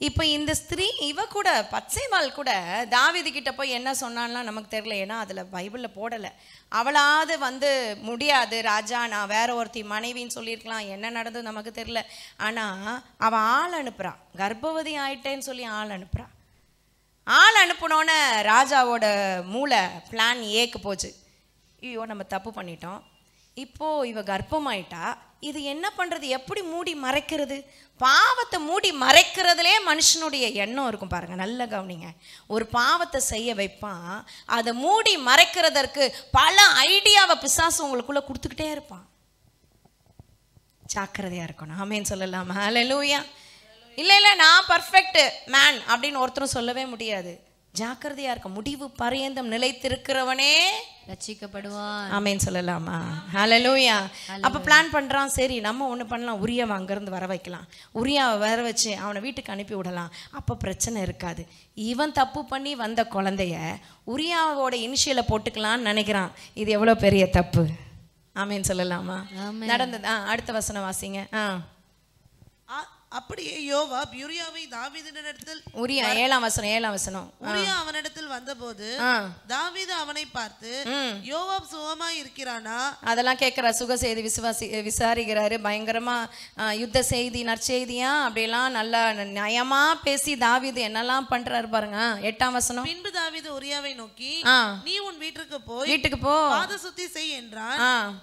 இப்போ இந்த ஸ்திரீ இவ கூட பச்சைவாள் கூட தாவீது கிட்ட போய் என்ன சொன்னான்லாம் நமக்கு தெரியல, ஏன்னா அதில் பைபிளில் போடலை. அவளாவது வந்து முடியாது ராஜா, நான் வேற ஒருத்தி மனைவின்னு சொல்லியிருக்கலாம், என்ன நடந்தது நமக்கு தெரியல. ஆனால் அவள் ஆள் அனுப்புறா, கர்ப்பவதி ஆயிட்டேன்னு சொல்லி ஆள் அனுப்புறா. ஆள் அனுப்புனோன்னே ராஜாவோட மூளை பிளான் ஏக்கு போச்சு. ஐயோ நம்ம தப்பு பண்ணிட்டோம், இப்போது இவ கர்ப்பமாயிட்டா, இது என்ன பண்ணுறது, எப்படி மூடி மறைக்கிறது? பாவத்தை மூடி மறைக்கிறதுலே மனுஷனுடைய எண்ணம் இருக்கும் பாருங்க. நல்ல கவனிங்க, ஒரு பாவத்தை செய்ய வைப்பான், அதை மூடி மறைக்கிறதற்கு பல ஐடியாவை பிசாசு உங்களுக்குள்ள கொடுத்துக்கிட்டே இருப்பான். ஜாக்கிரதையா இருக்கணும். ஆமேன்னு சொல்லலாமா? ஹல்லேலூயா. இல்லை நான் பர்ஃபெக்ட் மேன் அப்படின்னு ஒருத்தரும் சொல்லவே முடியாது. ஜாக்கிரதையா இருக்க, முடிவு பரியந்தம் நிலைத்திருக்கிறவனே ரட்சிக்கப்படுவான். ஆமேன்னு சொல்லலாமா? ஹல்லேலூயா. அப்ப பிளான் பண்றான், சரி நம்ம ஒண்ணு பண்ணலாம், உரியாவை அங்கிருந்து வர வைக்கலாம், உரியாவை வர வச்சு அவனை வீட்டுக்கு அனுப்பி விடலாம், அப்ப பிரச்சனை இருக்காது. இவன் தப்பு பண்ணி வந்த குழந்தைய உரியாவோட இனிஷியலை போட்டுக்கலாம்னு நினைக்கிறான். இது எவ்வளவு பெரிய தப்பு. ஆமேன்னு சொல்லலாமா? நடந்தது. அடுத்த வசனம் வாசிங்க. அப்படியே யோவாப் யூரியாவை தாவீதினிடத்தில், உரியா 7ஆம் வசனம். உரியா அவனிடத்தில் வந்தபோது தாவீது அவனை பார்த்து, யோவாப் சுகமாய் இருக்கிறானா? அதெல்லாம் கேட்கிறார், சுக செய்தி விசாரிக்கிறாரு. பயங்கரமா யுத்த செய்தி நற்செய்தியா அப்படியெல்லாம் நல்லா நயமா பேசி தாவீது என்னெல்லாம் பண்றாரு பாருங்க. 8ஆம் வசனம். பின்பு தாவீது உரியாவை நோக்கி, நீ உன் வீட்டுக்கு போ, பாத சுத்தி செய் என்றான்.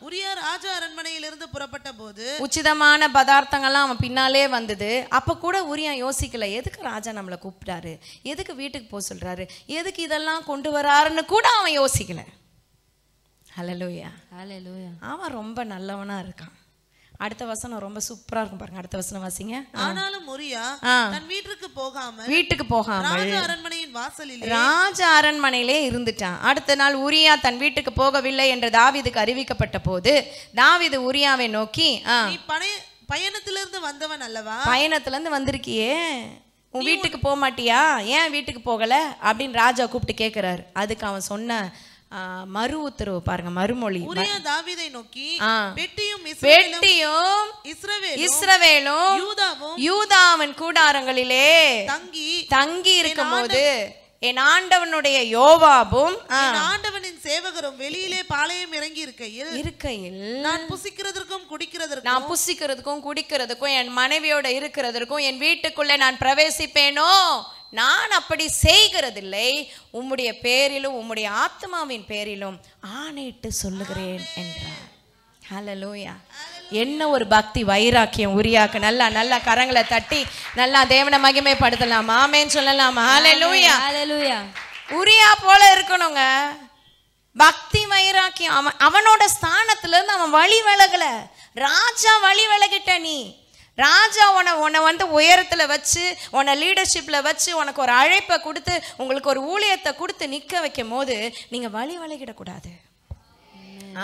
உரியா ராஜா அரண்மனையிலிருந்து புறப்பட்ட போது உச்சிதமான பதார்த்தங்கள்லாம் அவன் பின்னாலே வந்தது. வந்தது. அப்போ கூட உரியா யோசிக்கல, எதுக்கு ராஜா நம்மளை கூப்பிட்டாரு, எதுக்கு வீட்டுக்கு போக சொல்கிறாரு, எதுக்கு இதெல்லாம் கொண்டு வராருன்னு கூட அவன் யோசிக்கல. ஹல்லேலூயா. ஹல்லேலூயா. அவன் ரொம்ப நல்லவனாக இருக்கான். அடுத்த வசனம் ரொம்ப சூப்பரா இருக்கும் பாருங்க. அடுத்த வசனம் வாசிங்க. ஆனாலும் உரியா தன் வீட்டுக்கு போகாமல் ராஜ அரண்மனையிலே இருந்துட்டான். அடுத்த நாள் உரியா தன் வீட்டுக்கு போகவில்லை என்று தாவீதுக்கு அறிவிக்கப்பட்ட போது தாவீது உரியாவை நோக்கி, நீ பயணத்திலிருந்து வந்தவன் அல்லவா, பயணத்திலிருந்து வந்திருக்கியே, உன் வீட்டுக்கு போக மாட்டியா, ஏன் வீட்டுக்கு போகல அப்படின்னு ராஜா கூப்பிட்டு கேட்கிறாரு. அதுக்கு அவன் சொன்ன மறு உத்தரவு பாருங்க, மறுமொழி. உரியா தாவீதை நோக்கி, பெட்டியும் இஸ்ரவேலும் யூதாவின் கூடாரங்களிலே தங்கி இருக்கும் போது என் ஆண்டவனுடைய யோவாபும் ஆண்டவனின் சேவகரும் வெளியிலே பாளையம் இறங்கி இருக்கையில் நான் புசிக்கிறதற்கும் குடிக்கிறதுக்கும் என் மனைவியோட இருக்கிறதற்கும் என் வீட்டுக்குள்ளே நான் பிரவேசிப்பேனோ, நான் அப்படி செய்கிறதில்லை, உம்முடைய பேரிலும் உம்முடைய ஆத்மாவின் பேரிலும் ஆணையிட்டு சொல்லுகிறேன் என்றார். ஹல்லேலூயா. என்ன ஒரு பக்தி வைராக்கியம் உரியாக்கு. நல்லா கரங்களை தட்டி நல்லா தேவனை மகிமைப்படுத்தலாம். ஆமென் சொல்லலாம். ஹல்லேலூயா. ஹல்லேலூயா. உரியா போல இருக்கணுங்க, பக்தி வைராக்கியம். அவனோட ஸ்தானத்துல இருந்து அவன் வழி விலகல. ராஜா வழி விலகிட்ட. நீ ராஜா உன்னை வந்து உயரத்துல வச்சு, உன்னை லீடர்ஷிப்ல வச்சு, உனக்கு ஒரு அழைப்பை கொடுத்து, உங்களுக்கு ஒரு ஊழியத்தை கொடுத்து நிக்க வைக்கும் போது நீங்க வழி விலகிடக்கூடாது.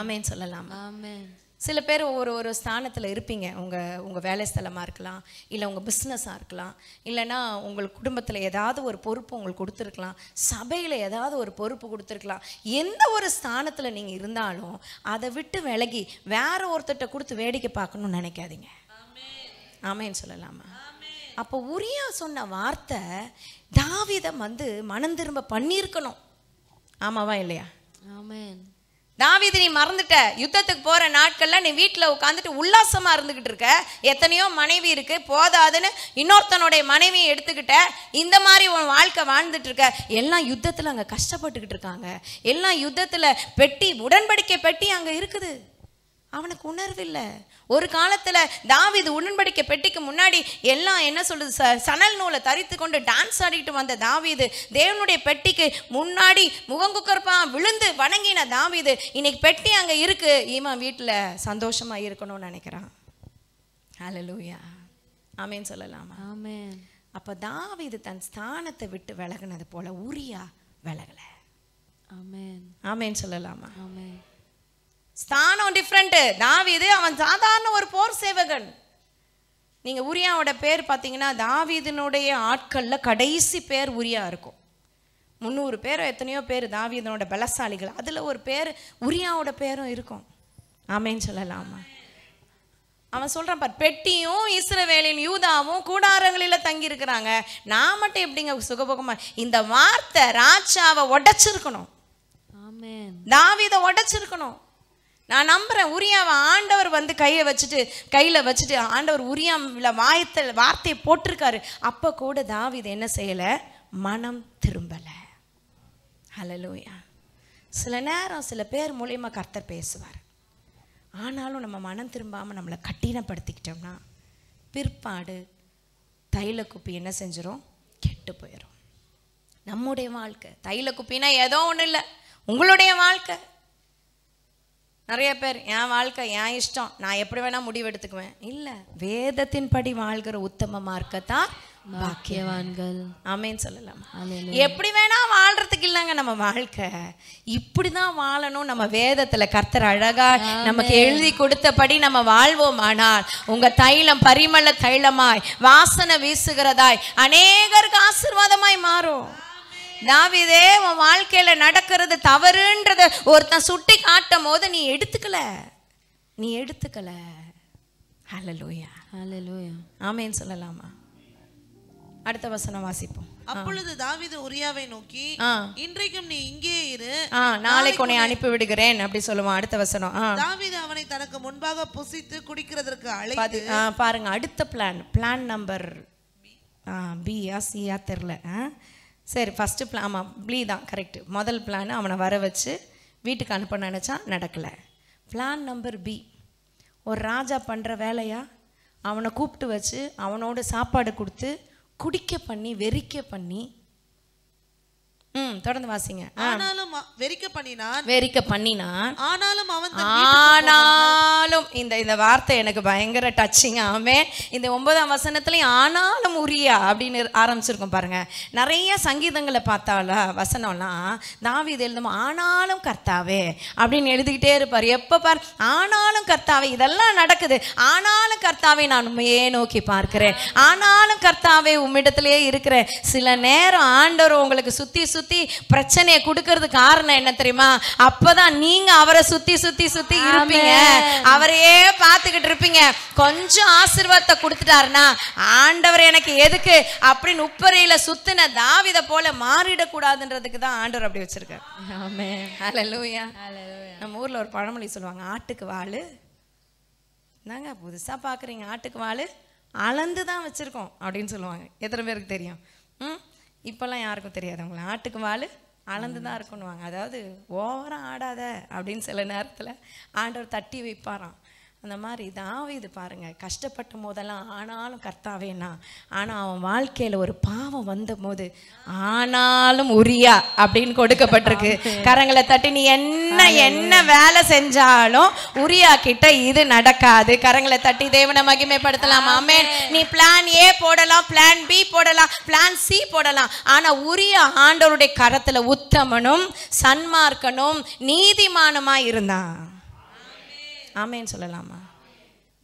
ஆமென் சொல்லலாம். ஆமென். சில பேர் ஒரு ஸ்தானத்தில் இருப்பீங்க. உங்கள் வேலை ஸ்தலமாக இருக்கலாம், இல்லை உங்கள் பிஸ்னஸாக இருக்கலாம், இல்லைன்னா உங்கள் குடும்பத்தில் ஏதாவது ஒரு பொறுப்பு உங்களுக்கு கொடுத்துருக்கலாம், சபையில் ஏதாவது ஒரு பொறுப்பு கொடுத்துருக்கலாம். எந்த ஒரு ஸ்தானத்தில் நீங்கள் இருந்தாலும் அதை விட்டு விலகி வேற ஒருத்தட்ட கொடுத்து வேடிக்கை பார்க்கணும்னு நினைக்காதீங்க. ஆமென் சொல்லலாமா? அப்போ உரியா சொன்ன வார்த்தை தாவீதை வந்து மனம் திரும்ப பண்ணியிருக்கணும். ஆமாவா இல்லையா? ஆமென். தாவீது, நீ மறந்துட்ட, யுத்தத்துக்கு போற நாட்கள்ல நீ வீட்டில் உட்காந்துட்டு உல்லாசமா இருந்துகிட்டு இருக்க, எத்தனையோ மனைவி இருக்கு, போதாதுன்னு இன்னொருத்தனுடைய மனைவியை எடுத்துக்கிட்ட, இந்த மாதிரி உன் வாழ்க்கை வாழ்ந்துட்டு இருக்க. எல்லாம் யுத்தத்துல அங்க கஷ்டப்பட்டுக்கிட்டு இருக்காங்க, எல்லாம் யுத்தத்துல பெட்டி, உடன்படிக்கை பெட்டி அங்க இருக்குது. அவனுக்கு உணர்வு இல்லை. ஒரு காலத்துல தாவீது உடன்படிக்கை பெட்டிக்கு முன்னாடி எல்லாம் என்ன சொல்லுது, சணல் நூலை தரித்து கொண்டு டான்ஸ் ஆடிட்டு வந்த தாவீது, தேவனுடைய பெட்டிக்கு முன்னாடி முகங்குக்கர்பா விழுந்து வணங்கின தாவீது, இன்னைக்கு பெட்டி அங்க இருக்கு, இவன் வீட்டுல சந்தோஷமா இருக்கணும்னு நினைக்கிறான். ஹல்லேலூயா. ஆமென் சொல்லலாமா? ஆமென். அப்ப தாவீது தன் ஸ்தானத்தை விட்டு விலகினது போல உரியா விலகல. ஆமென். ஆமென் சொல்லலாமா? ஆமென். ஸ்தானம் டிஃப்ரெண்ட். தாவீது அவன் சாதாரண ஒரு போர் சேவகன். நீங்க உரியாவோட பேர் பார்த்தீங்கன்னா தாவீதினுடைய ஆட்கள்ல கடைசி பேர் உரியா இருக்கும். 300 பேர் எத்தனையோ பேர் தாவீதனோட பலசாலிகள், அதுல ஒரு பேர் உரியாவோட பேரும் இருக்கும். ஆமென் சொல்லலாமா? அவன் சொல்றான் பார், பெட்டியும் இஸ்ரவேலின் யூதாவும் கூடாரங்களில் தங்கி இருக்கிறாங்க, நான் மட்டும் எப்படிங்க சுகபோகமா. இந்த வார்த்தை ராஜாவை உடைச்சிருக்கணும். ஆமென். தாவீதை உடைச்சிருக்கணும். நான் நம்புறேன் உரியாவை ஆண்டவர் வந்து கையில் வச்சுட்டு ஆண்டவர் உரியாவில் வார்த்தையை போட்டிருக்காரு. அப்போ கூட தாவீது என்ன செய்யலை, மனம் திரும்பலை. ஹல்லேலூயா. சில நேரம் சில பேர் மூலியமா கர்த்தர் பேசுவார். ஆனாலும் நம்ம மனம் திரும்பாமல் நம்மளை கட்டினப்படுத்திக்கிட்டோம்னா பிற்பாடு தைல குப்பி என்ன செஞ்சிடும், கெட்டு போயிடும். நம்முடைய வாழ்க்கை தைல குப்பினா ஏதோ ஒன்றும் இல்லை, உங்களுடைய வாழ்க்கை. நிறைய பேர் என் வாழ்க்கை என் இஷ்டம், நான் எப்படி வேணா முடிவு எடுத்துக்குவேன். இல்லை, வேதத்தின் படி வாழ்கிற உத்தம மார்க்கத்தான் பாக்கியவான்கள். ஆமென் சொல்லலாம். எப்படி வேணா வாழ்றதுக்கு இல்லைங்க நம்ம வாழ்க்கை, இப்படிதான் வாழணும். நம்ம வேதத்துல கர்த்தர் அழகா நமக்கு எழுதி கொடுத்தபடி நம்ம வாழ்வோம். ஆனால் உங்க தைலம் பரிமள தைலமாய் வாசனை வீசுகிறதாய் அநேகருக்கு ஆசீர்வாதமாய் மாறும். தாவீதே, உன் வாழ்க்கையில நடக்கிறது தவறுன்றத ஒருத்தன் சுட்டி காட்டும் போது நீ எடுத்துக்கல. ஹல்லேலூயா. ஹல்லேலூயா. ஆமென் சொல்லலாமா? அடுத்த வசனம் வாசிப்போம். அப்பொழுது தாவீது உரியாவை நோக்கி, இன்றைக்கும் நீ இங்கே இரு, நாளைக்கு உன்னை அனுப்பி விடுகிறேன் அப்படி சொல்லுவான். அடுத்த வசனம். தாவீது அவனை தனக்கு முன்பாக புசித்து குடிக்கிறதற்கு அழைத்து, பாருங்க அடுத்த பிளான் நம்பர் பியா சியா தெரியல. சரி, ஃபஸ்ட்டு பிளான், ஆமாம் பி தான் கரெக்டு. முதல் பிளான் அவனை வர வச்சு வீட்டுக்கு அனுப்ப நினச்சா நடக்கலை. பிளான் நம்பர் பி, ஒரு ராஜா பண்ணுற வேலையா, அவனை கூப்பிட்டு வச்சு அவனோட சாப்பாடு கொடுத்து குடிக்க பண்ணி வெறிக்க பண்ணி தொடர்ந்து வாசிங்க. ஆனாலும் வெறிக்க பண்ணினான் ஆனாலும் இந்த வார்த்தை எனக்கு பயங்கர டச்சிங். ஆமென். இந்த 9ஆம் வசனத்துலயும் ஆனாலும் உரியா அப்படின்னு ஆரம்பிச்சிருக்கோம் பாருங்க. நிறைய சங்கீதங்களை பார்த்தால வசனம்லாம் தாவீது எழுதும் ஆனாலும் கர்த்தாவே அப்படின்னு எழுதிக்கிட்டே இருப்பார். எப்ப பார் ஆனாலும் கர்த்தாவே, இதெல்லாம் நடக்குது, ஆனாலும் கர்த்தாவே நான் உண்மையே நோக்கி பார்க்கிறேன், ஆனாலும் கர்த்தாவே உம்மிடத்திலே இருக்கிறேன். சில நேரம் ஆண்டவர் உங்களுக்கு சுத்தி சுத்தி பிரச்சனையை கொடுக்கறது காரணம் என்ன தெரியுமா? அப்பதான் நீங்க அவரை சுத்தி சுத்தி சுத்தி இருப்பீங்க, அவரையே பார்த்துக்கிட்டு இருப்பீங்க. கொஞ்சம் ஆசீர்வாதத்தை கொடுத்துட்டாருன்னா ஆண்டவர் எனக்கு எதுக்கு அப்படின்னு உப்பரையில சுத்தின தாவீதை போல மாறிடக்கூடாதுன்றதுக்கு தான் ஆண்டவர் அப்படி வச்சிருக்காரு. ஆமென். ஹல்லேலூயா. நம்ம ஊர்ல ஒரு பழமொழி சொல்லுவாங்க, ஆட்டுக்கு வாழு. என்னங்க புதுசா பாக்குறீங்க? ஆட்டுக்கு வாழு அளந்து தான் வச்சிருக்கோம் அப்படின்னு சொல்லுவாங்க. எத்தனை பேருக்கு தெரியும்? இப்போல்லாம் யாருக்கும் தெரியாது. அவங்கள ஆட்டுக்கு வாள் அளந்து தான் இருக்கணுவாங்க. அதாவது ஓவராக ஆடாத அப்படின்னு சில நேரத்தில் ஆண்டவர் தட்டி வைப்பாராம். அந்த மாதிரி தாவீது பாருங்க, கஷ்டப்பட்ட போதெல்லாம் ஆனாலும் கர்த்தாவேனா, ஆனால் அவன் வாழ்க்கையில் ஒரு பாவம் வந்த போது ஆனாலும் உரியா அப்படின்னு கொடுக்கப்பட்டிருக்கு. கரங்களை தட்டி நீ என்ன வேலை செஞ்சாலும் உரியா கிட்ட இது நடக்காது. கரங்களை தட்டி தேவனை மகிமைப்படுத்தலாம். ஆமென். நீ பிளான் ஏ போடலாம், பிளான் பி போடலாம், பிளான் சி போடலாம், ஆனா உரியா ஆண்டவருடைய கரத்துல உத்தமனும் சன்மார்க்கனும் நீதிமானுமா இருந்தான். ஆமேன்னு சொல்லலாமா?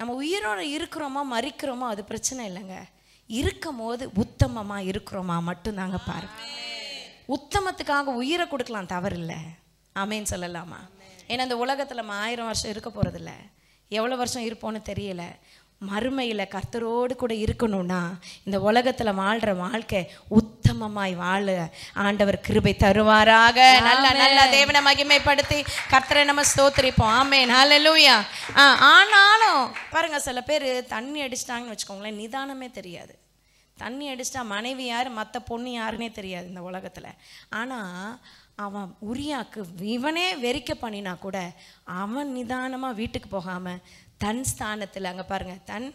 நம்ம உயிரோடு இருக்கிறோமா மறிக்கிறோமோ அது பிரச்சனை இல்லைங்க. இருக்கும் போது உத்தமமாக இருக்கிறோமா மட்டும்தாங்க பாருங்க. உத்தமத்துக்காக உயிரை கொடுக்கலாம், தவறில்லை. ஆமேன்னு சொல்லலாமா? ஏன்னா இந்த உலகத்தில் நம்ம 1000 வருஷம் இருக்க போகிறதில்ல, எவ்வளோ வருஷம் இருப்போன்னு தெரியல. மறுமையில் கர்த்தரோடு கூட இருக்கணும்னா இந்த உலகத்தில் வாழ்கிற வாழ்க்கை உத்தமமாய் வாழ ஆண்டவர் கிருபை தருவாராக. நல்ல தேவனை மகிமைப்படுத்தி கர்த்தரை நம்ம ஸ்தோத்திரிப்போம். ஆமென். ஹல்லேலூயா. ஆனாலும் பாருங்க, சில பேர் தண்ணி அடிச்சிட்டாங்கன்னு வச்சுக்கோங்களேன், நிதானமே தெரியாது. தண்ணி அடிச்சிட்டா மனைவி யார் மற்ற பொண்ணு யாருன்னே தெரியாது இந்த உலகத்தில். ஆனால் அவன் உரியாக்கு இவனே வெறிக்க பண்ணினா கூட அவன் நிதானமாக வீட்டுக்கு போகாமல் தன் ஸ்தானத்தில், அங்கே பாருங்க, தன்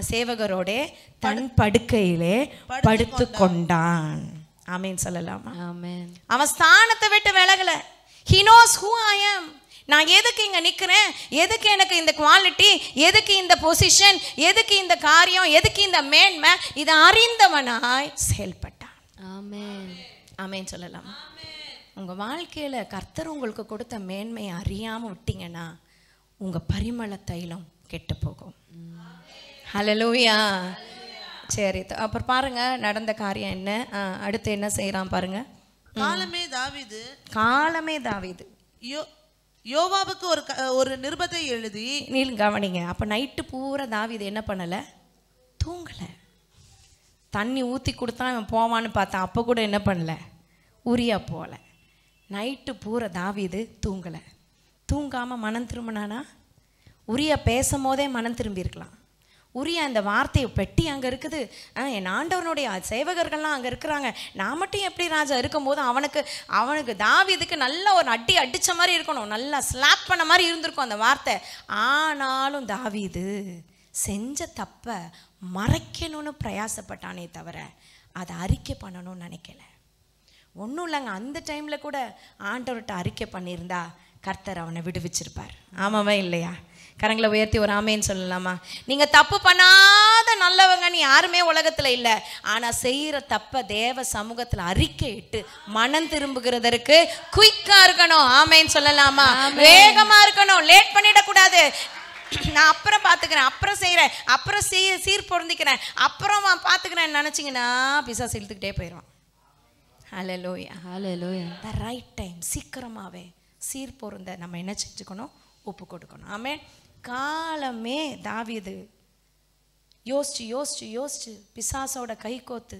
சேவகரோட தன் படுக்கையிலே படுத்து கொண்டான். ஆமேன் சொல்லலாமா? ஆமென். அவன் ஸ்தானத்தை விட்டு விலகல. He knows who I am. நான் எதுக்கு இங்க நிக்கிறேன், எதுக்கு எனக்கு இந்த குவாலிட்டி, எதுக்கு இந்த பொசிஷன், எதுக்கு இந்த காரியம், எதுக்கு இந்த மேன்மை, இதை அறிந்தவனாய் செயல்பட்டான். ஆமென். ஆமென் சொல்லலாமா? உங்க வாழ்க்கையில கர்த்தர் உங்களுக்கு கொடுத்த மேன்மையை அறியாம விட்டீங்கன்னா உங்க பரிமள தைலம் கெட்டு போகும். ஹல்லேலூயா. சரி, அப்புறம் பாருங்க நடந்த காரியம் என்ன, அடுத்து என்ன செய்யறான் பாருங்க. காலமே தாவீது யோவாபுக்கு ஒரு நிருபத்தை எழுதி, நீங்க கவனிங்க. அப்ப நைட்டு பூரா தாவீது என்ன பண்ணல, தூங்கல. தண்ணி ஊத்தி கொடுத்தா அவன் போவான்னு பார்த்தான், அப்ப கூட என்ன பண்ணல, உரியா போல. நைட்டு பூரா தாவீது தூங்கல. தூங்காம மனம் திரும்பினானா? உரியா பேசும் போதே மனம் திரும்பி இருக்கலாம். உரியா இந்த வார்த்தையை பெட்டி அங்கே இருக்குது, என் ஆண்டவனுடைய சேவகர்கள்லாம் அங்கே இருக்கிறாங்க, நான் மட்டும் எப்படி ராஜா இருக்கும் போது அவனுக்கு தாவீதுக்கு நல்ல ஒரு அடி அடித்த மாதிரி இருக்கணும், நல்லா ஸ்லாப் பண்ண மாதிரி இருந்திருக்கும் அந்த வார்த்தை. ஆனாலும் தாவீது செஞ்ச தப்பை மறைக்கணும்னு பிரயாசப்பட்டானே தவிர அதை அறிக்கை பண்ணணும்னு நினைக்கல. ஒன்றும் இல்லைங்க, அந்த டைமில் கூட ஆண்டவர்கிட்ட அறிக்கை பண்ணியிருந்தா கர்த்தர் அவனை விடுவிச்சிருப்பார். ஆமாவா இல்லையா? கரங்களை உயர்த்தி ஒரு ஆமேன்னு சொல்லலாமா? நீங்கள் தப்பு பண்ணாத நல்லவங்கன்னு யாருமே உலகத்தில் இல்லை. ஆனால் செய்கிற தப்பை தேவ சமூகத்தில் அறிக்கை இட்டு மனம் திரும்புகிறதற்கு குயிக்காக இருக்கணும். ஆமேன்னு சொல்லலாமா? வேகமாக இருக்கணும், லேட் பண்ணிடக்கூடாது. நான் அப்புறம் பார்த்துக்கிறேன், அப்புறம் செய்கிறேன், அப்புறம் சீர் பொருந்திக்கிறேன், அப்புறம் பார்த்துக்கிறேன்னு நினச்சிங்கன்னா பிசாசு இழுத்துக்கிட்டே போயிடுவான். ஹல்லேலூயா. ஹல்லேலூயா. த ரைட் டைம், சீக்கிரமாகவே சீர் பொருந்த நம்ம என்ன செஞ்சுக்கணும், ஒப்பு கொடுக்கணும். ஆமென். காலமே தாவீது யோசிச்சு யோசிச்சு யோசிச்சு பிசாசோட கை கோத்து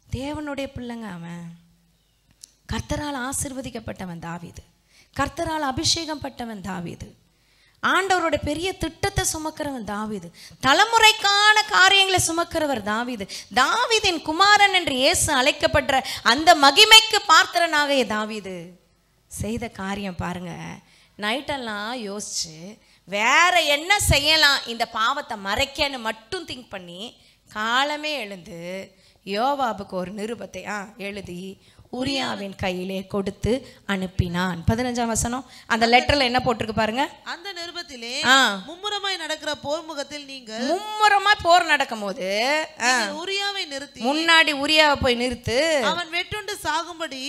தேவனுடைய பிள்ளைங்க. அவன் கர்த்தரால் ஆசீர்வதிக்கப்பட்டவன் தாவீது, கர்த்தரால் அபிஷேகம் பட்டவன் தாவீது, ஆண்டவருடைய பெரிய திட்டத்தை சுமக்கிறவன் தாவீது, தலைமுறைக்கான காரியங்களை சுமக்கிறவர் தாவீது. தாவீதின் குமாரன் என்று இயேசு அழைக்கப்படுற அந்த மகிமைக்கு பாத்திரனாக தாவீது செய்த காரியம் பாருங்க. நைட்டெல்லாம் யோசிச்சு வேற என்ன செய்யலாம் இந்த பாவத்தை மறைக்கன்னு மட்டும் திங்க் பண்ணி காலமே எழுந்து யோவாபுக்கு ஒரு நிருபத்தை எழுதி உரியாவின் கையிலே கொடுத்து அனுப்பினான். 15ஆம் வசனம். அந்த லெட்டர்ல என்ன போட்டிருக்கு பாருங்க. அந்த நிருபத்திலே மும்முரமாய் நடக்கிற போர் முகத்தில் நீங்கள் மும்முரமாய் போர் நடக்கும் போது உரியாவை நிறுத்தி முன்னாடி உரியாவை போய் நிறுத்து, அவன் வெட்டுண்டு சாகும்படி